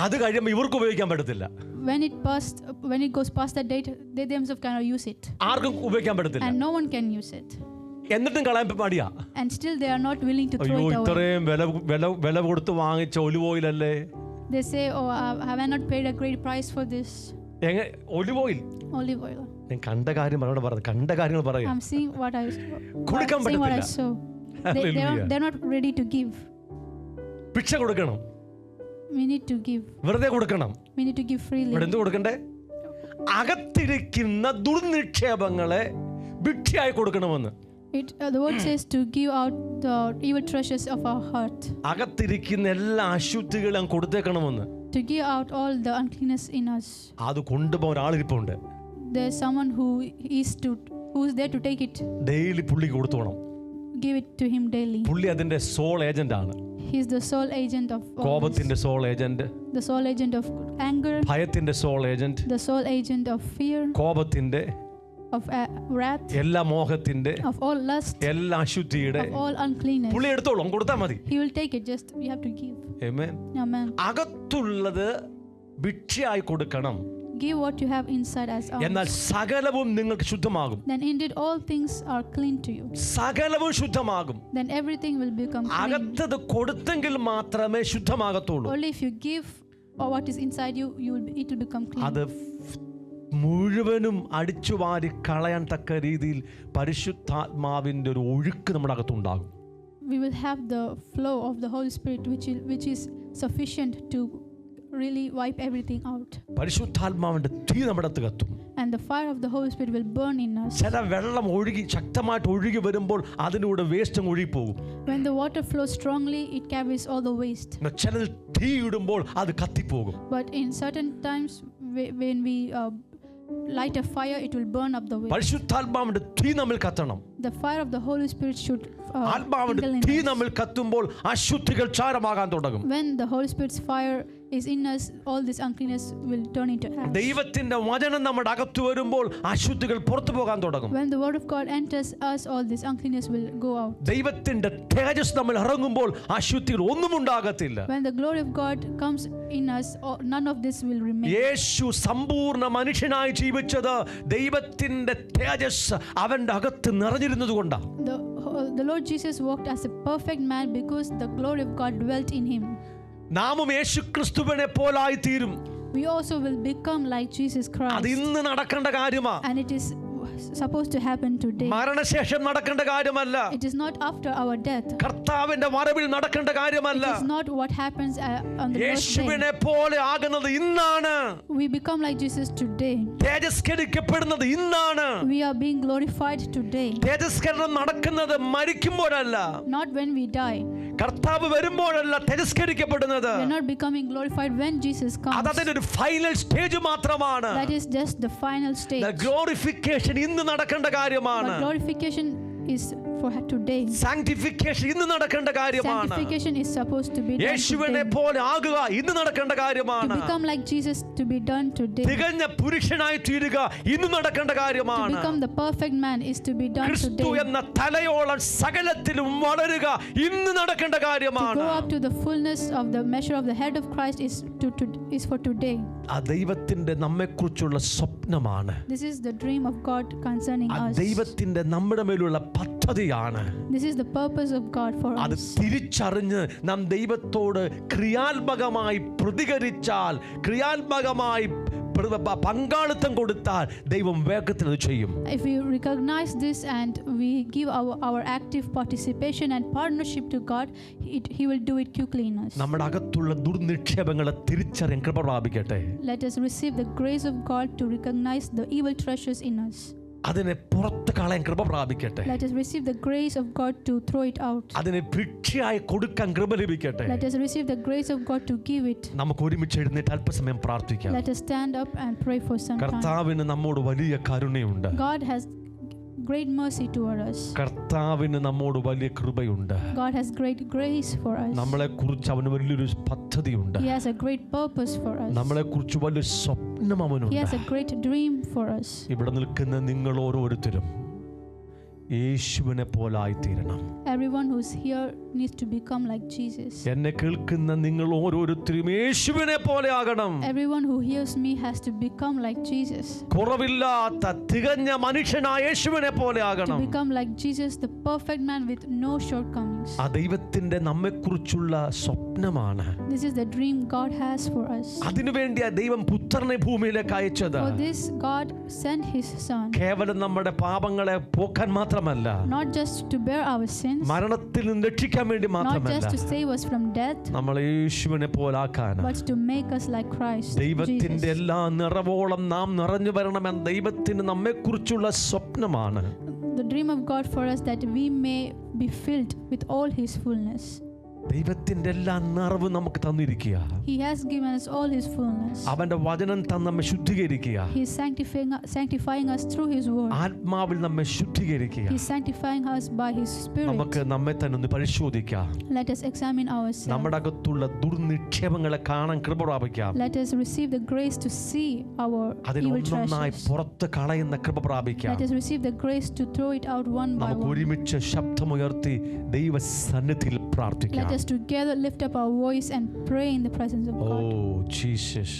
S1: അത് കഴിയുമ്പോൾ ഇവർക്ക് ഉപയോഗിക്കാൻ പറ്റത്തില്ല.
S2: When it goes past that date, they themselves cannot use it.
S1: ആർക്കും ഉപയോഗിക്കാൻ പറ്റത്തില്ല.
S2: And no one can use it.
S1: എന്നിട്ടും കളയാൻ പാടിയാ.
S2: And still they are not willing to throw it away.
S1: ഇത്രയും വില കൊടുത്ത് വാങ്ങിച്ച ഒലിവ് ഓയിൽ അല്ലേ?
S2: They say, oh, have I not paid a great price for this?
S1: Olive oil.
S2: Olive oil.
S1: ഞാൻ കണ്ട കാര്യങ്ങൾ പറയാം.
S2: I'm seeing what I saw. They're not ready to give.
S1: ഭിക്ഷ കൊടുക്കണം.
S2: We need to give.
S1: വെറുതെ കൊടുക്കണം.
S2: We need to give freely.
S1: എന്ത് കൊടുക്കണ്ടേ? അകത്തിരിക്കുന്ന ദുർനിക്ഷേപങ്ങളെ ഭിക്ഷയായി കൊടുക്കണമെന്ന്.
S2: The word says to give out the evil treasures of our heart.
S1: അകത്തിരിക്കുന്ന എല്ലാ അശുദ്ധികളും കൊടുത്തേക്കണമെന്ന്.
S2: To give out all the uncleanness in us.
S1: അത് കൊണ്ടുപോകാൻ ഒരാളിരിപ്പുണ്ട്.
S2: There's someone who is there to take it.
S1: Daily പുള്ളിക്ക് കൊടുത്തോണം.
S2: Give it to him daily.
S1: പുള്ളി അതിന്റെ sole agent ആണ്.
S2: He is the sole agent of
S1: കോപത്തിന്റെ sole agent,
S2: the sole agent of anger,
S1: ഭയത്തിന്റെ sole agent,
S2: the sole agent of fear,
S1: കോപത്തിന്റെ,
S2: of wrath,
S1: എല്ലാ മോഹത്തിന്റെ,
S2: of all lust,
S1: എല്ലാ അശുദ്ധിയുടെ,
S2: of all uncleanness.
S1: പുള്ളി എടുത്തോളും, കൊടുത്താൽ മതി.
S2: He will take it, just we have to give.
S1: Amen.
S2: Amen.
S1: അകത്തുള്ളത് ഭിക്ഷയായി കൊടുക്കണം.
S2: Give what you have inside as alms.
S1: എന്നാൽ സകലവും നിങ്ങൾക്ക് ശുദ്ധമാകും.
S2: Then indeed all things are clean to you.
S1: സകലവും ശുദ്ധമാകും.
S2: Then everything will become clean.
S1: അകത്തത് കൊടുത്തെങ്കിൽ മാത്രമേ ശുദ്ധമാകത്തുള്ളൂ.
S2: Only if you give or what is inside you, it will become clean.
S1: അത് മുഴുവനും അടിച്ചുവാരി കളയാൻ തക്ക രീതിയിൽ പരിശുദ്ധാത്മാവിന്റെ ഒരു ഒഴുക്ക് നമ്മുടെ അകത്തുണ്ടാകും.
S2: We will have the flow of the Holy Spirit which is sufficient to really wipe everything out.
S1: പരിശുദ്ധാത്മാവിന്റെ തീ നമ്മുടെ അകത്ത് കത്തും.
S2: And the fire of the Holy Spirit will burn in us.
S1: ചില വെള്ളം ഒഴുകി ശക്തമായിട്ട് ഒഴുകി വരുമ്പോൾ അതിലൂടെ വേസ്റ്റ് ഒഴുകി പോകും.
S2: When the water flows strongly, it carries all the waste.
S1: ചിലത് തീ ഇടുമ്പോൾ അത് കത്തിപ്പോകും.
S2: But in certain times, when we light a fire, it will burn up the waste.
S1: പരിശുദ്ധാത്മാവിന്റെ തീ നമ്മിൽ കത്തണം.
S2: The fire of the Holy Spirit should
S1: ആത്മാവിന്റെ
S2: kindle in
S1: തീ
S2: us.
S1: നമ്മിൽ കത്തുമ്പോൾ അശുദ്ധികൾ ചാരമാകാൻ തുടങ്ങും.
S2: When the Holy Spirit's fire is in us, all this uncleanness will turn into ash.
S1: ദൈവത്തിന്റെ വചനം നമ്മുടെ അകത്ത് വരുമ്പോൾ അശുദ്ധികൾ പുറത്തു പോകാൻ തുടങ്ങും.
S2: When the word of God enters us, all this uncleanness will go out.
S1: ദൈവത്തിന്റെ തേജസ് നമ്മൾ ഇറങ്ങുമ്പോൾ അശുദ്ധികൾ ഒന്നും ഉണ്ടാകത്തില്ല.
S2: When the glory of God comes in us, none of this will remain.
S1: യേശു സമ്പൂർണ്ണ മനുഷ്യനായി ജീവിച്ചത് ദൈവത്തിന്റെ തേജസ് അവന്റെ അകത്ത് നിറഞ്ഞിരുന്നത് കൊണ്ടാണ്.
S2: The Lord Jesus walked as a perfect man because the glory of God dwelt in him.
S1: നാമും യേശുക്രിസ്തുവിനെ പോലായി തീരും.
S2: We also will become like Jesus Christ.
S1: അത് ഇന്ന് നടക്കേണ്ട കാര്യമാണ്.
S2: And it is supposed to happen today.
S1: മരണശേഷം നടക്കേണ്ട കാര്യമല്ല.
S2: It is not after our death.
S1: കർത്താവിന്റെ വരവിൽ നടക്കേണ്ട കാര്യമല്ല.
S2: It is not what happens on the first
S1: യേശുവിനെ
S2: day.
S1: പോലെ ആകുന്നത് ഇന്നാണ്.
S2: We become like Jesus today.
S1: തേജസ്കരിക്കപ്പെടുന്നത് ഇന്നാണ്.
S2: We are being glorified today.
S1: തേജസ്കരണം നടക്കുന്നത് മരിക്കുമ്പോഴല്ല.
S2: Not when we die.
S1: കർത്താവ് വരുമ്പോഴല്ല തേജസ്കരിക്കപ്പെടുന്നത്.
S2: We are not becoming glorified when Jesus comes.
S1: അതതിന്റെ ഒരു final stage മാത്രമാണ്.
S2: That is just the final stage.
S1: The glorification ഇന്ന് നടക്കേണ്ട കാര്യമാണ്.
S2: But glorification is for today.
S1: Sanctification ഇന്ന് നടക്കേണ്ട കാര്യമാണ്.
S2: Sanctification is supposed to be done
S1: യേശുവിനെ
S2: today.
S1: പോലെ ആകുക ഇന്ന് നടക്കേണ്ട
S2: To
S1: കാര്യമാണ്.
S2: become like Jesus to be done today.
S1: തികഞ്ഞ പുരുഷനായി തീരുക ഇന്ന് നടക്കേണ്ട
S2: To
S1: കാര്യമാണ്.
S2: become the perfect man is to be done
S1: ക്രിസ്തു
S2: today.
S1: എന്ന തലയോളം സകലത്തിലും വളരുക ഇന്ന് നടക്കേണ്ട
S2: To
S1: കാര്യമാണ്.
S2: go up to the fullness of the measure of the head of Christ is for today.
S1: ആ ദൈവത്തിന്റെ നമ്മെക്കുറിച്ചുള്ള സ്വപ്നമാണ്.
S2: This is the dream of God concerning
S1: ആ
S2: us.
S1: ദൈവത്തിന്റെ നമ്മുടെ മേലുള്ള പദ്ധതിയാണ്.
S2: This is the purpose of God for
S1: അത്
S2: us.
S1: തിരിച്ചറിഞ്ഞ് നാം ദൈവത്തോട് ക്രിയാത്മകമായി പ്രതികരിച്ചാൽ, ക്രിയാത്മകമായി പങ്കാളിത്തം കൊടുത്താൽ ദൈവം വേഗത്തിൽ അത് ചെയ്യും.
S2: If we recognize this and we give our active participation and partnership to God, He will do it quickly in us.
S1: നമ്മുടെ അകത്തുള്ള ദുർനിക്ഷേപങ്ങളെ തിരിച്ചറിയാൻ കൃപ പ്രാപിക്കട്ടെ.
S2: Let us receive the grace of God to recognize the evil treasures in us.
S1: അതിനെ പുറത്ത് കളയാൻ കൃപ പ്രാപിക്കട്ടെ.
S2: Let us receive the grace of God to throw it out.
S1: അതിനെ ഭിക്ഷയായി കൊടുക്കാൻ കൃപ ലഭിക്കട്ടെ.
S2: Let us receive the grace of God to give it.
S1: നമുക്ക് ഒരുമിച്ച് എഴുന്നേറ്റ് അല്പസമയം പ്രാർത്ഥിക്കാം.
S2: Let us stand up and pray for some time.
S1: കർത്താവിന് നമ്മോട് വലിയ കരുണയുണ്ട്.
S2: God has great mercy toward us.
S1: കർത്താവിന് നമ്മോട് വലിയ കൃപയുണ്ട്.
S2: God has great grace for us.
S1: നമ്മളെക്കുറിച്ച് അവന് വലിയൊരു പദ്ധതിയുണ്ട്.
S2: He has a great purpose for us.
S1: നമ്മളെക്കുറിച്ച് വലിയ സ്വപ്നം അവനുണ്ട്.
S2: He has a great dream for us.
S1: ഇവിടെ നിൽക്കുന്ന നിങ്ങൾ ഓരോരുത്തരും യേശുവിനെ പോലായി തീരണം.
S2: Everyone who's here needs to become like Jesus.
S1: എന്നെ കേൾക്കുന്ന നിങ്ങൾ ഓരോരുത്തരും യേശുവിനെ പോലെ ആകണം.
S2: Everyone who hears me has to become like Jesus.
S1: കുറവില്ലാത്ത തികഞ്ഞ മനുഷ്യനായ യേശുവിനെ പോലെ
S2: To
S1: ആകണം.
S2: become like Jesus, the perfect man with no shortcomings.
S1: ആ ദൈവത്തിന്റെ നമ്മെക്കുറിച്ചുള്ള സ്വപ്നമാണ്.
S2: This is the dream God has for us.
S1: അതിനുവേണ്ടിയാ ദൈവം പുത്രനെ ഭൂമിയിലേക്ക് അയച്ചത്.
S2: For this, God sent His Son,
S1: കേവലം നമ്മുടെ പാപങ്ങളെ പോക്കാൻ മാത്രമല്ല,
S2: not just to bear our sins,
S1: മരണത്തിൽ നിന്ന് രക്ഷിക്കാൻ വേണ്ടി
S2: not
S1: മാത്രമല്ല,
S2: just to save us from death,
S1: നമ്മളെ യേശുവിനെ പോലാക്കാൻ,
S2: but to make us like Christ
S1: ദൈവത്തിന്റെ
S2: Jesus.
S1: എല്ലാ നിറവോളം നാം നിറഞ്ഞു വരണമെന്ന് ദൈവത്തിന് നമ്മെക്കുറിച്ചുള്ള സ്വപ്നമാണ്.
S2: The dream of God for us that we may be filled with all His fullness.
S1: ദൈവത്തിന്റെ എല്ലാ നിറവും നമുക്ക് തന്നിരിക്കുക.
S2: He has given us all His fullness.
S1: അവന്റെ വചനം തന്ന് നമ്മെ ശുദ്ധീകരിക്കുക.
S2: He is sanctifying us through His word.
S1: ആത്മാവിൽ നമ്മെ ശുദ്ധീകരിക്കുക.
S2: He is sanctifying us by His Spirit.
S1: നമുക്ക് നമ്മെ തന്നെ ഒന്ന് പരിശോധിക്കാം.
S2: Let us examine ourselves.
S1: നമ്മുടെ അകത്തുള്ള ദുർനിക്ഷേപങ്ങളെ കാണാൻ കൃപ പ്രാപിക്കാം.
S2: Let us receive the grace to see our
S1: അതിന്
S2: evil
S1: ഒന്നൊന്നായി
S2: treasures.
S1: പുറത്ത് കളയുന്ന കൃപ പ്രാപിക്കാം.
S2: Let us receive the grace to throw it out one by
S1: നമുക്ക്
S2: one.
S1: ഒരുമിച്ച് ശബ്ദമുയർത്തി ദൈവസന്നിധിയിൽ പ്രാർത്ഥിക്കാം.
S2: Let us together lift up our voice and pray in the presence of God.
S1: Oh Jesus.